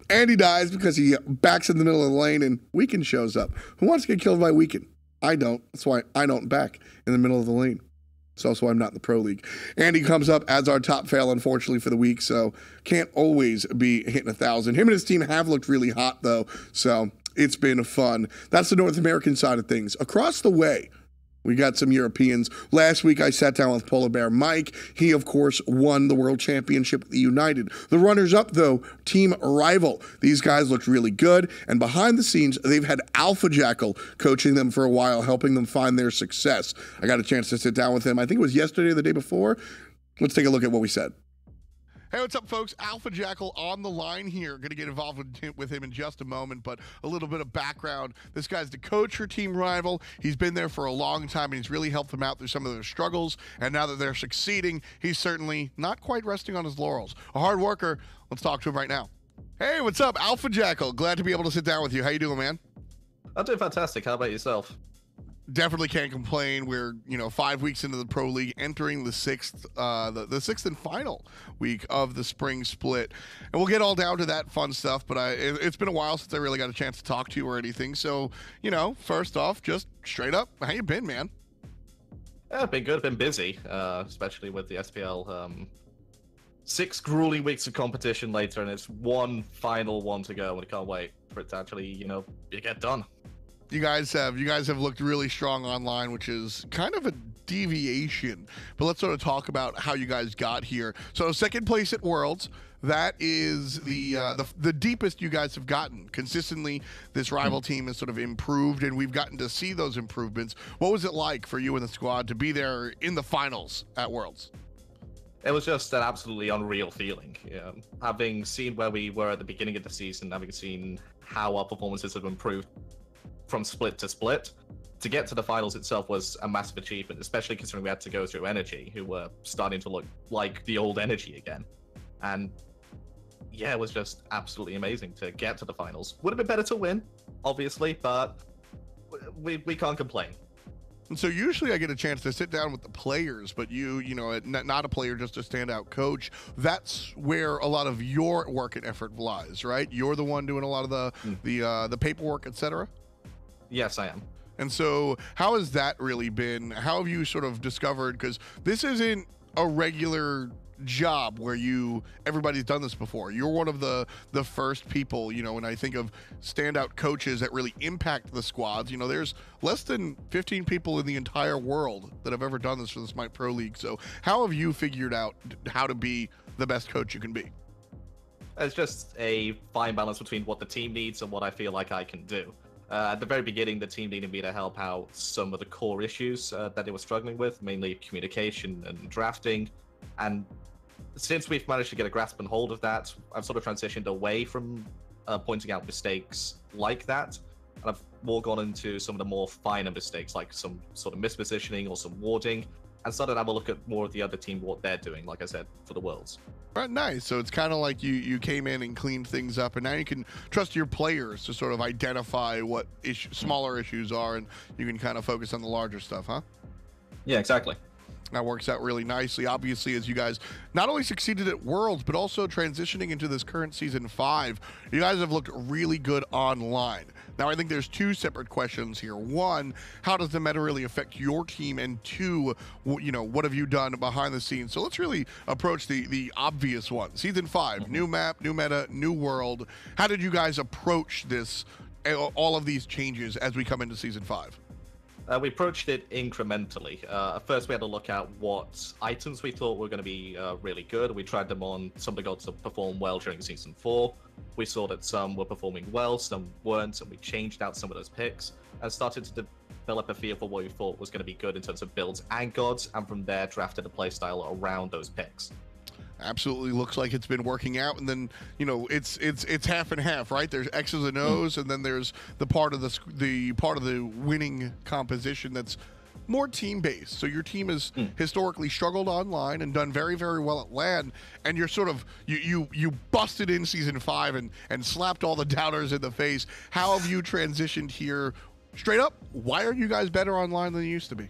Andy dies because he backs in the middle of the lane, and Weekend shows up. Who wants to get killed by Weekend? I don't. That's why I don't back in the middle of the lane. So that's why I'm not in the Pro League. Andy comes up as our top fail, unfortunately, for the week, so can't always be hitting 1,000. Him and his team have looked really hot, though, so it's been fun. That's the North American side of things. Across the way, we got some Europeans. Last week, I sat down with Polar Bear Mike. He, of course, won the World Championship with the United. The runners-up, though, Team Rival. These guys looked really good, and behind the scenes, they've had Alpha Jackal coaching them for a while, helping them find their success. I got a chance to sit down with him. I think it was yesterday or the day before. Let's take a look at what we said. Hey, what's up, folks? Alpha Jackal on the line here. Going to get involved with him in just a moment, but a little bit of background. This guy's the coach for Team Rival. He's been there for a long time, and he's really helped them out through some of their struggles. And now that they're succeeding, he's certainly not quite resting on his laurels. A hard worker. Let's talk to him right now. Hey, what's up? Alpha Jackal. Glad to be able to sit down with you. How you doing, man? I'm doing fantastic. How about yourself? Definitely can't complain. We're 5 weeks into the Pro League, entering the sixth and final week of the spring split, and we'll get all down to that fun stuff. But it's been a while since I really got a chance to talk to you or anything. So first off, just straight up, how you been, man? Yeah, I've been good. I've been busy, especially with the SPL. 6 grueling weeks of competition later, and it's one final one to go, and I can't wait for it to actually get done. You guys have looked really strong online, which is kind of a deviation. But let's sort of talk about how you guys got here. So second place at Worlds, that is the deepest you guys have gotten. Consistently, this rival team has sort of improved, and we've gotten to see those improvements. What was it like for you and the squad to be there in the finals at Worlds? It was just an absolutely unreal feeling. Having seen where we were at the beginning of the season, having seen how our performances have improved from split to split, to get to the finals itself was a massive achievement, especially considering we had to go through Energy, who were starting to look like the old Energy again. And yeah, it was just absolutely amazing to get to the finals. Would have been better to win, obviously, but we can't complain. And so usually I get a chance to sit down with the players, but not a player, just a standout coach. That's where a lot of your work and effort lies, right? You're the one doing a lot of the paperwork, etc. Yes, I am. And so how has that really been? How have you sort of discovered, because this isn't a regular job where everybody's done this before. You're one of the first people, when I think of standout coaches that really impact the squads, there's less than 15 people in the entire world that have ever done this for the Smite Pro League. So how have you figured out how to be the best coach you can be? It's just a fine balance between what the team needs and what I feel like I can do. At the very beginning, the team needed me to help out some of the core issues that they were struggling with, mainly communication and drafting. And since we've managed to get a grasp and hold of that, I've sort of transitioned away from pointing out mistakes like that. And I've more gone into some of the more finer mistakes, like some sort of mispositioning or some warding, and started to have a look at more of the other team, what they're doing, like I said, for the Worlds. Right, nice. So it's kind of like you came in and cleaned things up, and now you can trust your players to sort of identify what smaller issues are, and you can kind of focus on the larger stuff, huh? Yeah, exactly. That works out really nicely, obviously, as you guys not only succeeded at Worlds, but also transitioning into this current Season 5. You guys have looked really good online. Now, I think there's 2 separate questions here. 1, how does the meta really affect your team? And 2, what have you done behind the scenes? So let's really approach the obvious one. Season 5, new map, new meta, new world. How did you guys approach this, all of these changes as we come into Season 5? We approached it incrementally. First, we had to look at what items we thought were going to be really good. We tried them on some of the gods that performed well during Season 4. We saw that some were performing well, some weren't, and we changed out some of those picks and started to develop a feel for what we thought was going to be good in terms of builds and gods, and from there drafted a playstyle around those picks. Absolutely looks like it's been working out, and then it's half and half, right? There's X's and O's, and then there's the part of the winning composition that's more team-based. So your team has historically struggled online and done very, very well at LAN, and you're sort of you busted in Season 5 and slapped all the doubters in the face. How have you transitioned here? Straight up, why are you guys better online than you used to be?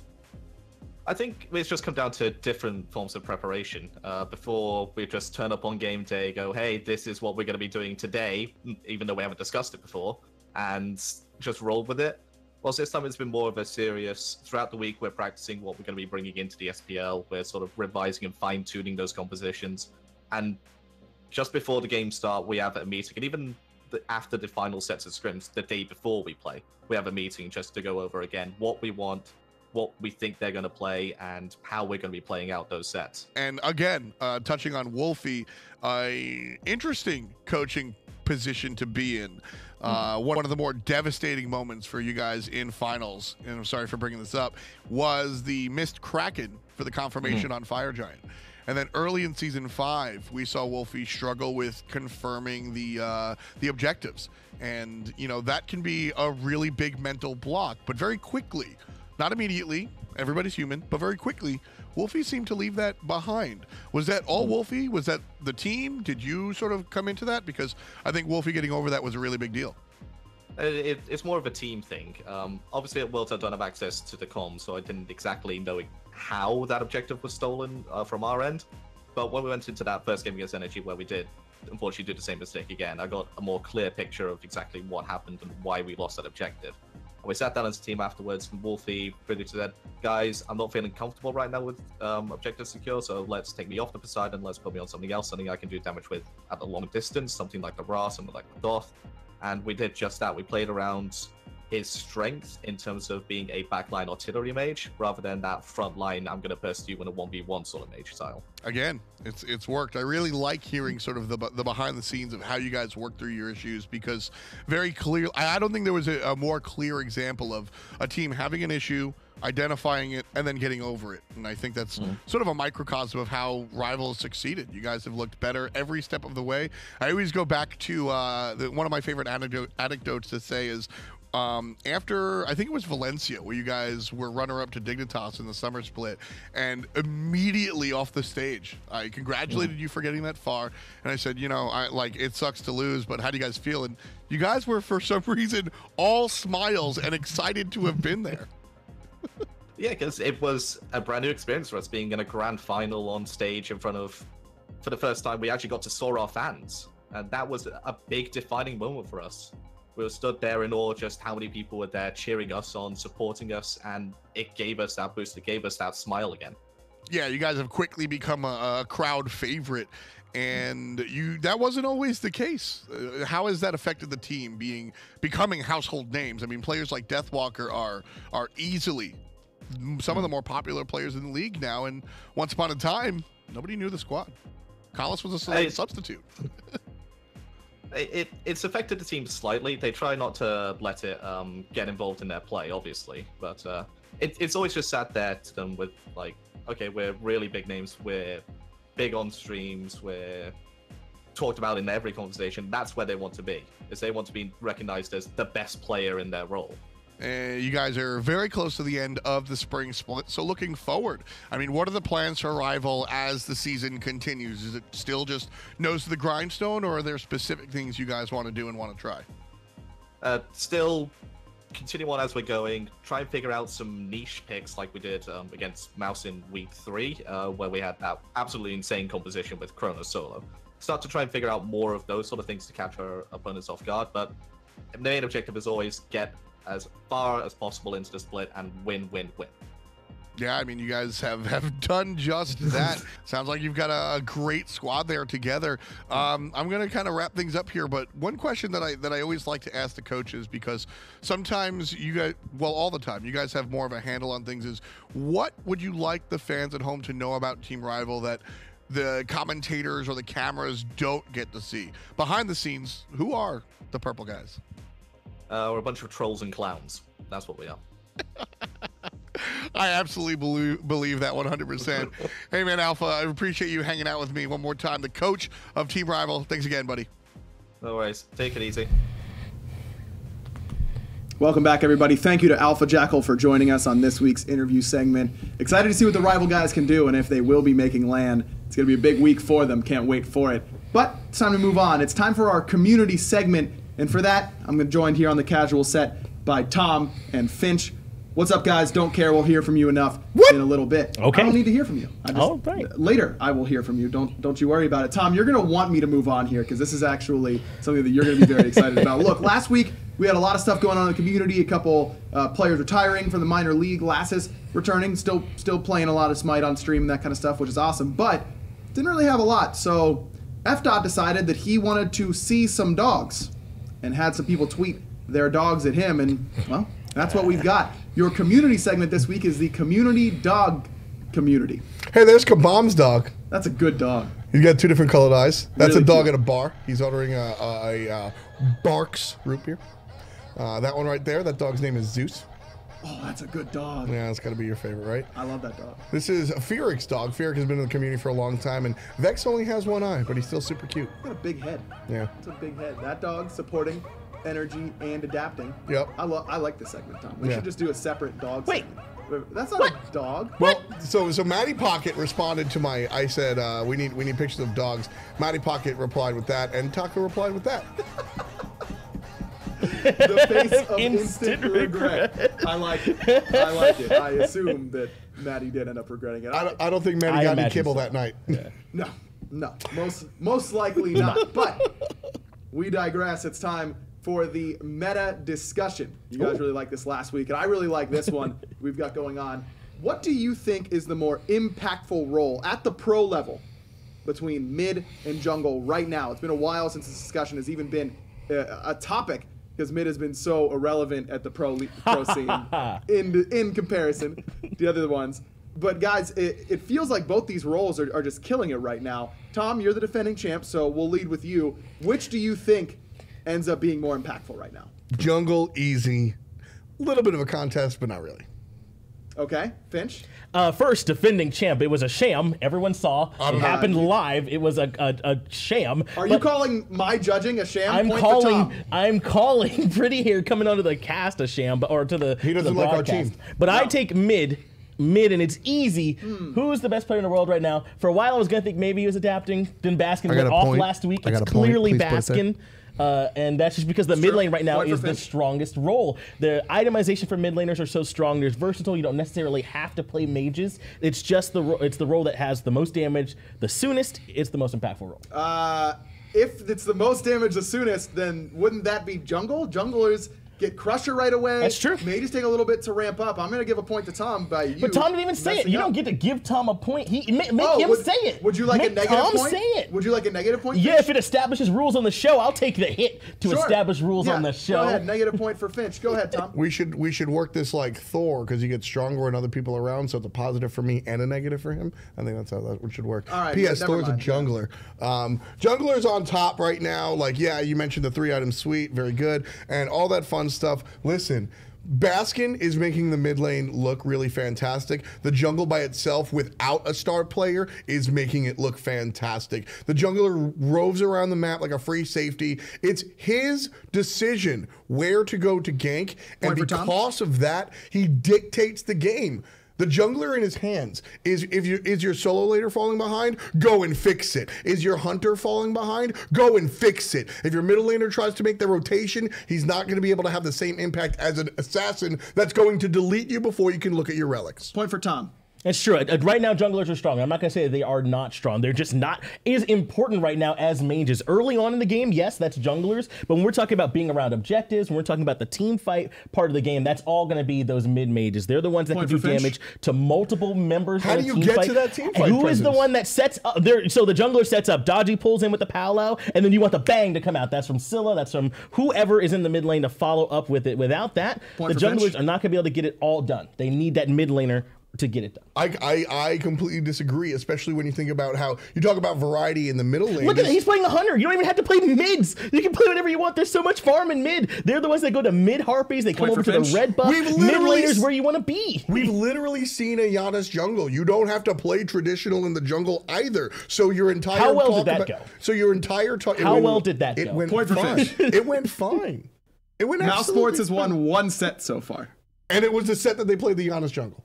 I think it's just come down to different forms of preparation. Before, we just turn up on game day, go, hey, this is what we're going to be doing today, even though we haven't discussed it before, and just roll with it. Well, this time it's been more of a serious, throughout the week we're practicing what we're going to be bringing into the SPL. We're sort of revising and fine-tuning those compositions. And just before the game start, we have a meeting, and even after the final sets of scrims, the day before we play, we have a meeting just to go over again what we want, what we think they're going to play, and how we're going to be playing out those sets. And again, touching on Wolfie, interesting coaching position to be in. One of the more devastating moments for you guys in finals, and I'm sorry for bringing this up, was the missed Kraken for the confirmation on Fire Giant. And then early in Season 5, we saw Wolfie struggle with confirming the objectives. And, you know, that can be a really big mental block. But very quickly, not immediately, everybody's human, but very quickly, Wolfie seemed to leave that behind. Was that all Wolfie? Was that the team? Did you sort of come into that? Because I think Wolfie getting over that was a really big deal. It's more of a team thing. Obviously at Worlds I don't have access to the comms, so I didn't exactly know how that objective was stolen from our end. But when we went into that first game against Energy, where we did unfortunately do the same mistake again, I got a more clear picture of exactly what happened and why we lost that objective. And we sat down as a team afterwards, and Wolfie pretty much said, guys, I'm not feeling comfortable right now with objective secure, so let's take me off the Poseidon, let's put me on something else, something I can do damage with at a long distance, something like the Ra, something like the Doth. And we did just that. We played around his strength in terms of being a backline artillery mage, rather than that front line, I'm going to burst you in a 1v1 sort of mage style. Again, it's worked. I really like hearing sort of the behind the scenes of how you guys work through your issues, because very clear, I don't think there was a more clear example of a team having an issue, identifying it, and then getting over it. And I think that's sort of a microcosm of how Rival succeeded. You guys have looked better every step of the way. I always go back to one of my favorite anecdotes to say is, after, I think it was Valencia, where you guys were runner-up to Dignitas in the summer split, and immediately off the stage, I congratulated you for getting that far, and I said, you know, it sucks to lose, but how do you guys feel? And you guys were, for some reason, all smiles and excited to have been there. Yeah, because it was a brand new experience for us, being in a grand final on stage in front of, for the first time, we actually got to saw our fans, and that was a big defining moment for us. We were stood there in awe just how many people were there cheering us on, supporting us, and it gave us that boost. It gave us that smile again. Yeah, you guys have quickly become a crowd favorite, and that wasn't always the case. How has that affected the team, becoming household names? I mean, players like Deathwalker are easily some of the more popular players in the league now, and once upon a time, nobody knew the squad. Collis was a substitute. It's affected the team slightly. They try not to let it get involved in their play, obviously, but it's always just sat there to them with, like, okay, we're really big names, we're big on streams, we're talked about in every conversation. That's where they want to be, is they want to be recognized as the best player in their role. You guys are very close to the end of the spring split, so looking forward, I mean, what are the plans for Rival as the season continues? Is it still just nose to the grindstone, or are there specific things you guys want to do and want to try? Still continue on as we're going, try and figure out some niche picks like we did against Mouse in week 3, where we had that absolutely insane composition with Chrono solo. Start to try and figure out more of those sort of things to catch our opponents off guard, but the main objective is always get as far as possible into the split and win. Yeah, I mean, you guys have done just that. Sounds like you've got a great squad there together. I'm going to kind of wrap things up here, but one question that I always like to ask the coaches, because sometimes you guys, well, all the time, you guys have more of a handle on things, is what would you like the fans at home to know about Team Rival that the commentators or the cameras don't get to see? Behind the scenes, who are the Purple guys? We're a bunch of trolls and clowns. That's what we are. I absolutely believe that 100%. Hey, man, Alpha, I appreciate you hanging out with me one more time. The coach of Team Rival. Thanks again, buddy. No worries. Take it easy. Welcome back, everybody. Thank you to Alpha Jackal for joining us on this week's interview segment. Excited to see what the rival guys can do and if they will be making land. It's going to be a big week for them. Can't wait for it. But it's time to move on. It's time for our community segment. And for that, I'm joined here on the casual set by Tom and Finch. What's up, guys? Don't care. We'll hear from you enough in a little bit. Okay. I don't need to hear from you. Right. Later, I will hear from you. Don't you worry about it. Tom, you're going to want me to move on here because this is actually something that you're going to be very excited about. Look, last week, we had a lot of stuff going on in the community. A couple players retiring from the minor league. Lassus returning, still playing a lot of Smite on stream and that kind of stuff, which is awesome. But didn't really have a lot. So FDOT decided that he wanted to see some dogs and had some people tweet their dogs at him. And, well, that's what we've got. Your community segment this week is the Community Dog Community. Hey, there's Kabam's dog. That's a good dog. He's got 2 different colored eyes. That's Really a dog cute. at a bar. He's ordering a Barks root beer. That one right there, that dog's name is Zeus. Oh, that's a good dog. Yeah, that's got to be your favorite, right? I love that dog. This is Fearix dog. Fearix has been in the community for a long time, and Vex only has 1 eye, but he's still super cute. He's got a big head. Yeah. It's a big head. That dog supporting energy and adapting. Yep. I like this segment, Tom. We should just do a separate dog Wait. segment. That's not a dog. Well, so Matty Pocket responded to I said we need pictures of dogs. Matty Pocket replied with that, and Taco replied with that. The face of instant regret. I like it. I like it. I assume that Maddie did end up regretting it. I don't think Matty got any kibble that night. No. Most likely not. But we digress. It's time for the meta discussion. You guys really liked this last week, and I really like this one we've got going on. What do you think is the more impactful role at the pro level between mid and jungle right now? It's been a while since this discussion has even been a topic because mid has been so irrelevant at the pro scene in comparison to the other ones. But guys, it feels like both these roles are just killing it right now. Tom, you're the defending champ, so we'll lead with you. Which do you think ends up being more impactful right now? Jungle, easy. A little bit of a contest, but not really. Okay, Finch? First, defending champ. It was a sham. Everyone saw. It happened live. It was a sham. Are you calling my judging a sham? I'm calling Pretty here coming onto the cast a sham, or to the He doesn't the like our broadcast. team. But I take mid, and it's easy. Who's the best player in the world right now? For a while, I was gonna think maybe he was adapting. Then Baskin went off last week. It's clearly Baskin. And that's just because the mid lane right now is the strongest role. The itemization for mid laners are so strong. There's versatile. You don't necessarily have to play mages. It's just it's the role that has the most damage, the soonest. It's the most impactful role. If it's the most damage the soonest, then wouldn't that be jungle? Junglers get Crusher right away. That's true. Mages take a little bit to ramp up. I'm going to give a point to Tom by you. But Tom didn't even say it. You don't get to give Tom a point. Make him say it. Would you like a negative Tom point? Say it. Would you like a negative point? Yeah, if it establishes rules on the show, I'll take the hit to establish rules on the show. Go ahead, negative point for Finch. Go ahead, Tom. We should work this like Thor because he gets stronger when other people are around, so it's a positive for me and a negative for him. I think that's how that should work. All right, P.S. never Thor's a mind. jungler. Jungler's on top right now. Like, yeah, you mentioned the 3-item suite, very good, and all that fun stuff. Listen, Baskin is making the mid lane look really fantastic. The jungle by itself without a star player is making it look fantastic. The jungler roves around the map like a free safety. It's his decision where to go to gank, and because of that, he dictates the game. The jungler in his hands is your solo laner falling behind, go and fix it. Is your hunter falling behind? Go and fix it. If your middle laner tries to make the rotation, he's not going to be able to have the same impact as an assassin that's going to delete you before you can look at your relics. Point for Tom. It's true. Right now, junglers are strong. I'm not going to say they are not strong. They're just not as important right now as mages. Early on in the game, yes, that's junglers. But when we're talking about being around objectives, when we're talking about the team fight part of the game, that's all going to be those mid mages. They're the ones that can do damage to multiple members of the team fight. How do you get to that team fight? Who is the one that sets up? So the jungler sets up, Dodgy pulls in with the powwow, and then you want the bang to come out. That's from Scylla. That's from whoever is in the mid lane to follow up with it. Without that, the junglers are not going to be able to get it all done. They need that mid laner to get it done. I completely disagree, especially when you think about how you talk about variety in the middle lane. Look at it, he's playing the hunter. You don't even have to play mids. You can play whatever you want. There's so much farm in mid. They're the ones that go to mid harpies. They come over to the red buff. Mid laners where you want to be. We've literally seen a Giannis jungle. You don't have to play traditional in the jungle either. So your entire How well did that go? So your entire How well did that go? It went fine. It went fine. It went Mouse Sports has won 1 set so far. And it was the set that they played the Giannis jungle.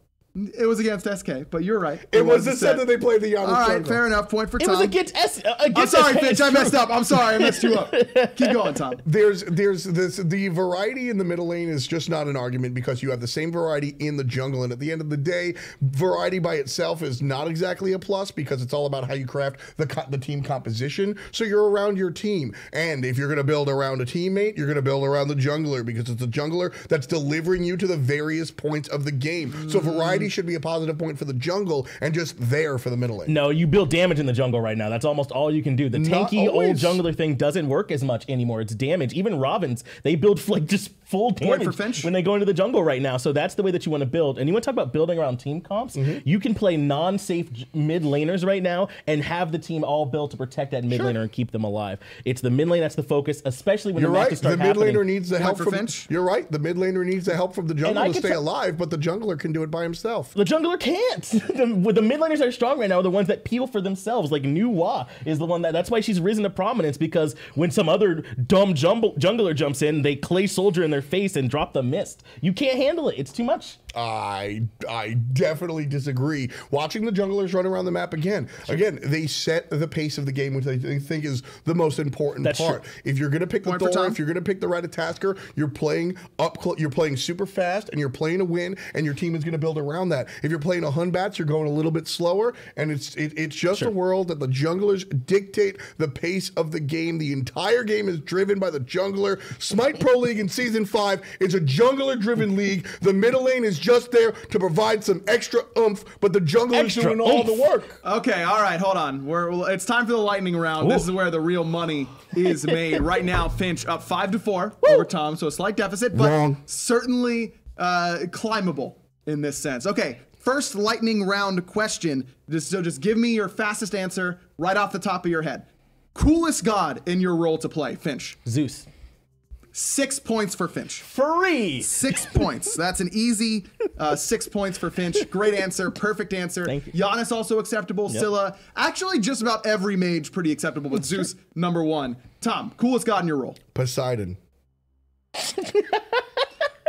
It was against SK, but you're right. It was the set that they played the Giannis jungle. All right, fair enough. Point for Tom. It was against I'm sorry, Finch. I messed up. I'm sorry. I messed you up. Keep going, Tom. There's the variety in the middle lane is just not an argument because you have the same variety in the jungle. And at the end of the day, variety by itself is not exactly a plus because it's all about how you craft the team composition. So you're around your team. And if you're going to build around a teammate, you're going to build around the jungler because it's the jungler that's delivering you to the various points of the game. So variety should be a positive point for the jungle and just there for the middle lane. No, you build damage in the jungle right now. That's almost all you can do. The tanky old jungler thing doesn't work as much anymore. It's damage. Even Robins, they build like just full damage when they go into the jungle right now. So that's the way that you want to build. And you want to talk about building around team comps? You can play non-safe mid laners right now and have the team all built to protect that mid laner and keep them alive. It's the mid lane that's the focus, especially when the matches start happening. The mid laner needs the help from Finch. You're right. The mid laner needs the help from the jungle to stay alive, but the jungler can do it by himself. The jungler can't. The mid laners that are strong right now are the ones that peel for themselves. Like Nuwa is the one that's why she's risen to prominence, because when some other dumb jungler jumps in, they clay soldier in their face and drop the mist. You can't handle it. It's too much. I definitely disagree. Watching the junglers run around the map again, they set the pace of the game, which I think is the most important part. True. If you're going to pick the Thor, if you're going to pick the Ratatasker, you're playing you're playing super fast, and you're playing to win, and your team is going to build around that. If you're playing a Hunbats, you're going a little bit slower, and it's just a world that the junglers dictate the pace of the game. The entire game is driven by the jungler. Smite Pro League in Season 5 is a jungler-driven league. The middle lane is just there to provide some extra oomph, but the jungler is doing all the work. Okay, all right, hold on. It's time for the lightning round. Ooh. This is where the real money is made. Right now, Finch up 5-4 over Tom, so a slight deficit, but certainly climbable in this sense. Okay, first lightning round question. Just give me your fastest answer right off the top of your head. Coolest god in your role to play, Finch. Zeus. 6 points for Finch. Free. 6 points. That's an easy 6 points for Finch. Great answer. Perfect answer. Thank you. Giannis also acceptable. Yep. Scylla. Actually, just about every mage pretty acceptable, but Zeus, number 1. Tom, coolest god in your role. Poseidon.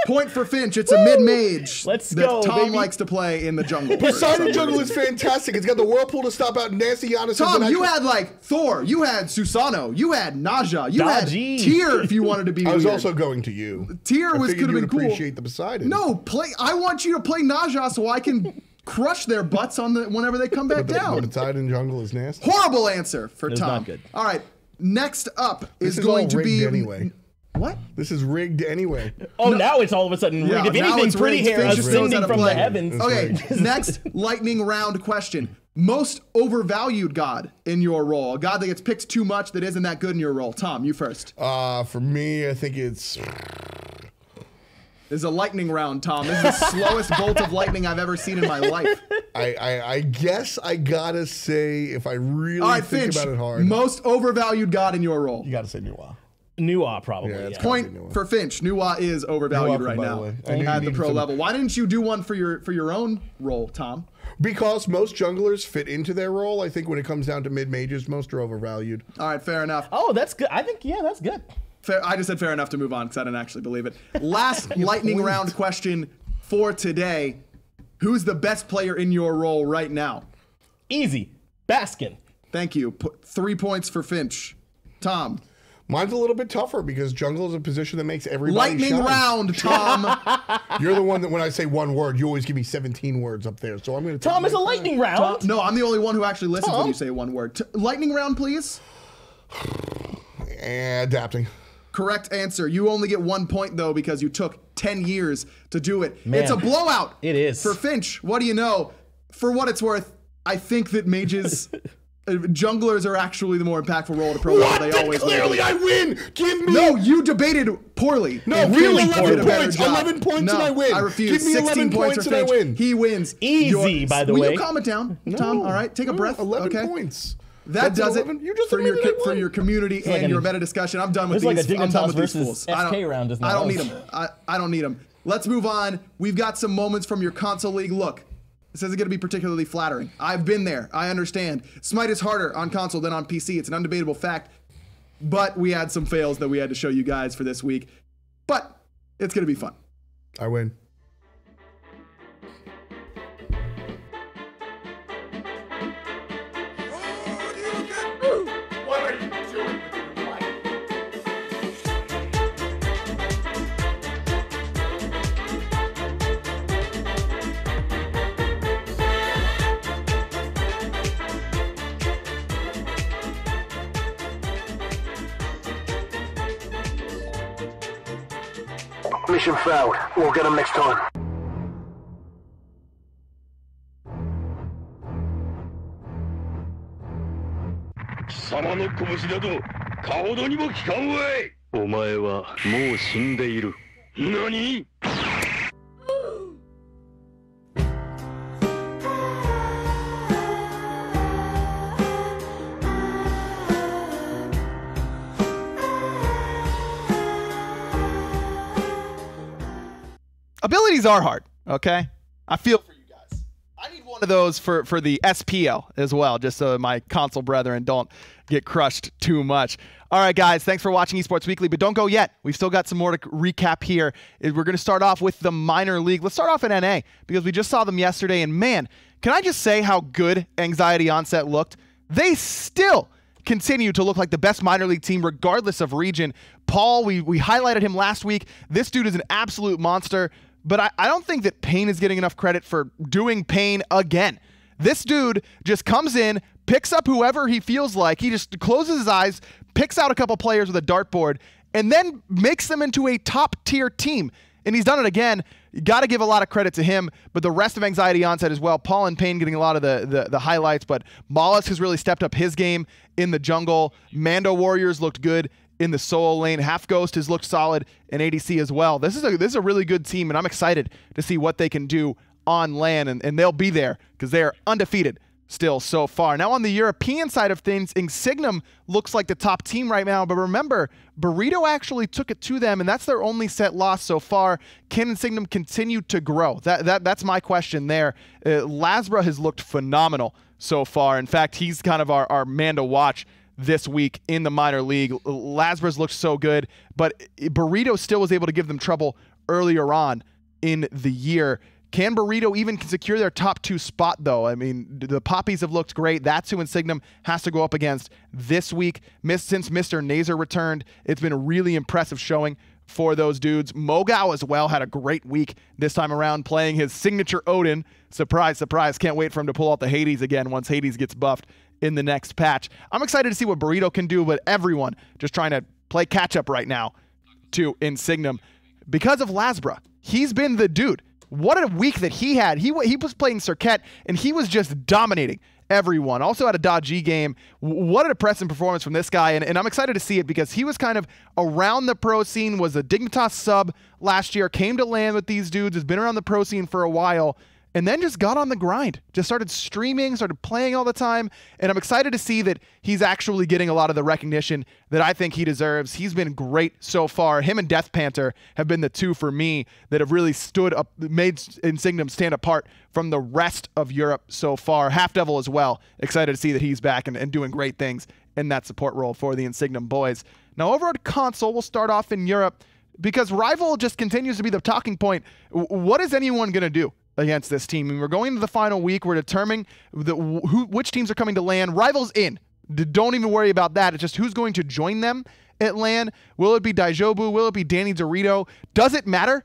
Point for Finch. It's a mid-mage. Let's go, Tom likes to play in the jungle. Poseidon jungle is fantastic. It's got the whirlpool to stop out nasty Giannis. Tom, you had like Thor. You had Susano. You had Naja. You had Tyr if you wanted to be I was also going to you. Tyr could have been cool. Appreciate the Poseidon. No, I want you to play Naja so I can crush their butts whenever they come back down. The Poseidon jungle is nasty. Horrible answer for Tom. Not good. All right, next up is going to be anyway. What? This is rigged anyway. Oh, no. Now it's all of a sudden rigged. If anything, pretty hair ascending from the heavens. Okay, next lightning round question. Most overvalued god in your role. A god that gets picked too much that isn't that good in your role. Tom, you first. For me, I think it's... This is a lightning round, Tom. This is the slowest bolt of lightning I've ever seen in my life. I guess I gotta say, if I really think about it hard. Most overvalued god in your role. You gotta say Nuwa. Nuwa, probably. Yeah, Point for Finch. Nuwa is overvalued right now at the pro level. Why didn't you do one for your own role, Tom? Because most junglers fit into their role. I think when it comes down to mid mages, most are overvalued. All right, fair enough. Oh, that's good. I think, yeah, that's good. Fair, I just said fair enough to move on because I didn't actually believe it. Last lightning round question for today. Who's the best player in your role right now? Easy. Baskin. Thank you. 3 points for Finch. Tom. Mine's a little bit tougher because jungle is a position that makes everybody lightning shine. Round, Tom. You're the one that when I say one word, you always give me 17 words up there. So I'm going to. Tom is a lightning round. Tom, no, I'm the only one who actually listens when you say one word. Lightning round, please. Adapting. Correct answer. You only get 1 point though because you took 10 years to do it. Man, it's a blowout. It is. For Finch, what do you know? For what it's worth, I think that mages, junglers are actually the more impactful role to pro level. They always clearly I win. Give me. No, you debated poorly. No, really 11 points. 11 points and I win. I refuse. Give me 16 points and I win. He wins. Easy, by the way. Will you calm it down, Tom? All right, take a breath. 11 points. That does it for your community and your meta discussion. I'm done with these. It's like a I'm done with these versus fools. SK round. I don't need them. I don't need them. Let's move on. We've got some moments from your console league. Look, this isn't going to be particularly flattering. I've been there. I understand. Smite is harder on console than on PC. It's an undebatable fact. But we had some fails that we had to show you guys for this week. But it's going to be fun. I win. What are you doing with your life? Mission failed. We'll get them next time. Abilities are hard, okay? I feel for you guys. I need one of those for the SPL as well, just so my console brethren don't get crushed too much. All right, guys, thanks for watching Esports Weekly, but don't go yet. We've still got some more to recap here. We're going to start off with the minor league. Let's start off in NA, because we just saw them yesterday, and man, can I just say how good Anxiety Onset looked? They still continue to look like the best minor league team regardless of region. Paul, we highlighted him last week. This dude is an absolute monster. But I don't think that Payne is getting enough credit for doing Payne again. This dude just comes in, picks up whoever he feels like. He just closes his eyes, picks out a couple players with a dartboard, and then makes them into a top-tier team. And he's done it again. You got to give a lot of credit to him, but the rest of Anxiety Onset as well. Paul and Payne getting a lot of the highlights, but Mollusk has really stepped up his game in the jungle. Mando Warriors looked good in the solo lane. Half Ghost has looked solid in ADC as well. This is a really good team, and I'm excited to see what they can do on LAN, and they'll be there because they are undefeated still so far. Now on the European side of things, Insignum looks like the top team right now, but remember, Burrito actually took it to them, and that's their only set loss so far. Can Insignum continue to grow? That's my question there. Lasbra has looked phenomenal so far. In fact, he's kind of our man to watch this week in the minor league. Lasbra's looked so good, but Burrito still was able to give them trouble earlier on in the year. Can Burrito even secure their top 2 spot, though? I mean, the Poppies have looked great. That's who Insignum has to go up against this week. Since Mr. Nazer returned, it's been a really impressive showing for those dudes. Mogao as well had a great week this time around, playing his signature Odin. Surprise, surprise. Can't wait for him to pull out the Hades again once Hades gets buffed in the next patch. I'm excited to see what Burrito can do, but everyone just trying to play catch-up right now to Insignum because of Lasbra. He's been the dude. What a week that he had. He was playing Circuit, and he was just dominating everyone. Also had a dodgy game. What an impressive performance from this guy, and I'm excited to see it because he was kind of around the pro scene, was a Dignitas sub last year, came to LAN with these dudes, has been around the pro scene for a while, and then just got on the grind. Just started streaming, started playing all the time, and I'm excited to see that he's actually getting a lot of the recognition that I think he deserves. He's been great so far. Him and Death Panther have been the two for me that have really stood up, made Insignum stand apart from the rest of Europe so far. Half Devil as well. Excited to see that he's back and doing great things in that support role for the Insignum boys. Now over at console, we'll start off in Europe because Rival just continues to be the talking point. What is anyone going to do against this team? I mean, we're going into the final week. We're determining which teams are coming to LAN. Rival's in. Don't even worry about that. It's just who's going to join them at LAN. Will it be Daijobu? Will it be Danny Dorito? Does it matter?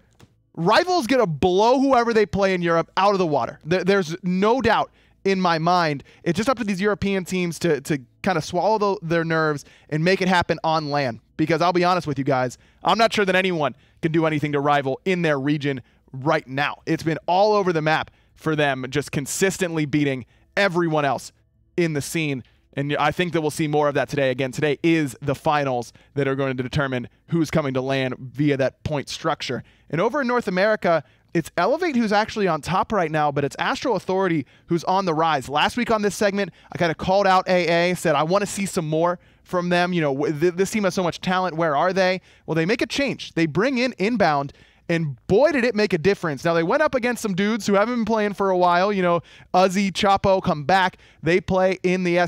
Rival's going to blow whoever they play in Europe out of the water. There's no doubt in my mind. It's just up to these European teams to kind of swallow their nerves and make it happen on LAN. Because I'll be honest with you guys, I'm not sure that anyone can do anything to Rival in their region right now. It's been all over the map for them, just consistently beating everyone else in the scene. And I think that we'll see more of that today. Again, today is the finals that are going to determine who's coming to LAN via that point structure. And over in North America, it's Elevate who's actually on top right now, but it's Astro Authority who's on the rise. Last week on this segment, I kind of called out AA, said I want to see some more from them. You know, this team has so much talent. Where are they? Well, they make a change. They bring in Inbound, and boy, did it make a difference. Now, they went up against some dudes who haven't been playing for a while. You know, Uzi, Chapo come back. They play in the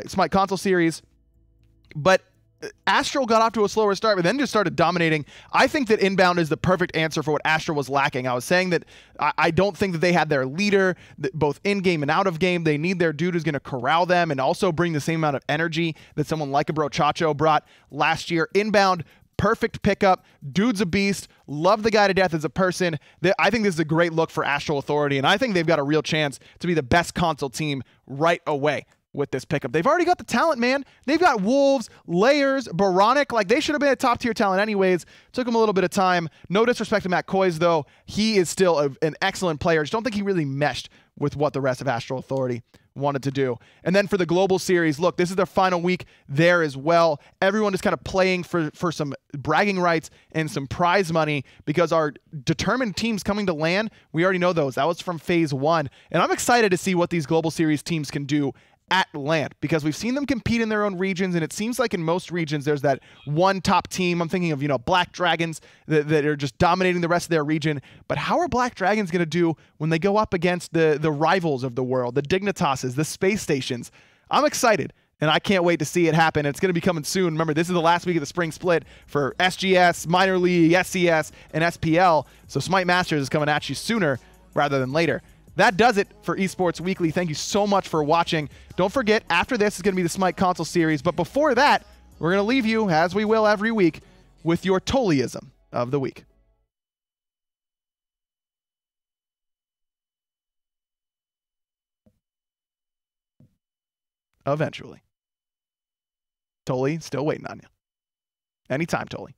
Smite console series. But Astral got off to a slower start, but then just started dominating. I think that Inbound is the perfect answer for what Astral was lacking. I was saying that I don't think that they had their leader, both in-game and out of game. They need their dude who's going to corral them and also bring the same amount of energy that someone like a Brochacho brought last year. Inbound, perfect pickup. Dude's a beast. Love the guy to death as a person. I think this is a great look for Astral Authority, and I think they've got a real chance to be the best console team right away with this pickup. They've already got the talent, man. They've got Wolves, Layers, Baronic. Like, they should have been a top-tier talent anyways. Took them a little bit of time. No disrespect to Matt Coys, though. He is still an excellent player. I just don't think he really meshed with what the rest of Astral Authority wanted to do. And then for the global series, look, this is their final week there as well. Everyone is kind of playing for some bragging rights and some prize money because our determined teams coming to LAN, we already know those. That was from phase 1. And I'm excited to see what these global series teams can do at LAN, because we've seen them compete in their own regions, and it seems like in most regions there's that one top team. I'm thinking of, Black Dragons that are just dominating the rest of their region. But how are Black Dragons going to do when they go up against the rivals of the world, the Dignitases, the space stations? I'm excited, and I can't wait to see it happen. It's going to be coming soon. Remember, this is the last week of the spring split for SGS, Minor League, SCS, and SPL. So Smite Masters is coming at you sooner rather than later. That does it for Esports Weekly. Thank you so much for watching. Don't forget, after this is going to be the Smite console series. But before that, we're going to leave you, as we will every week, with your Tollyism of the week. Eventually. Tolly, still waiting on you. Anytime, Tolly.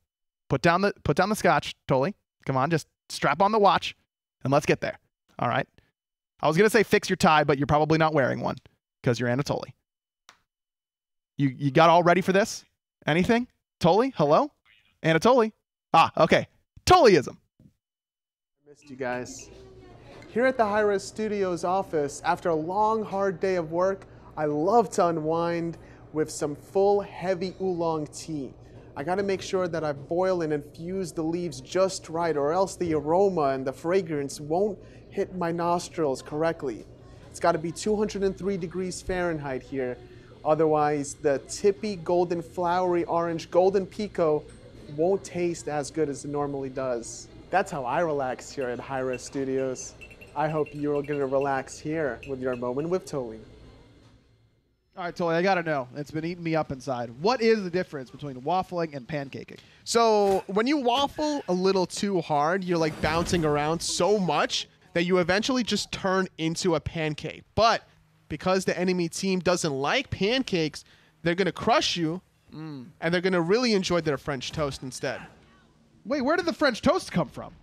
Put down the scotch, Tolly. Come on, just strap on the watch, and let's get there. All right? I was going to say fix your tie, but you're probably not wearing one because you're Anatoly. You got all ready for this? Anything? Tolly? Hello? Anatoly? Ah, okay. Tollyism. Missed you guys. Here at the Hi-Res Studios office, after a long, hard day of work, I love to unwind with some full, heavy oolong tea. I got to make sure that I boil and infuse the leaves just right, or else the aroma and the fragrance won't hit my nostrils correctly. It's got to be 203 degrees Fahrenheit here. Otherwise, the tippy, golden, flowery, orange, golden pico won't taste as good as it normally does. That's how I relax here at Hi-Res Studios. I hope you're going to relax here with your moment with Tolly. All right, Tolly, I got to know. It's been eating me up inside. What is the difference between waffling and pancaking? So when you waffle a little too hard, you're like bouncing around so much that you eventually just turn into a pancake. But because the enemy team doesn't like pancakes, they're going to crush you, and they're going to really enjoy their French toast instead. Wait, where did the French toast come from?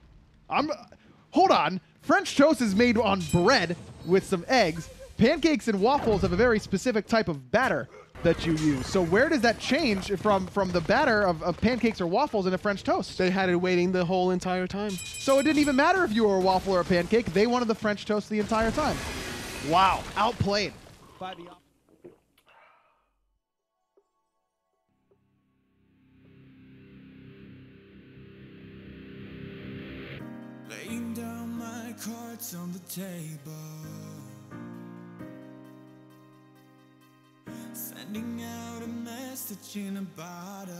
Hold on. French toast is made on bread with some eggs. Pancakes and waffles have a very specific type of batter that you use. So where does that change from the batter of pancakes or waffles into French toast? They had it waiting the whole entire time. So it didn't even matter if you were a waffle or a pancake. They wanted the French toast the entire time. Wow. Outplayed by the... Laying down my cards on the table, sending out a message in a bottle.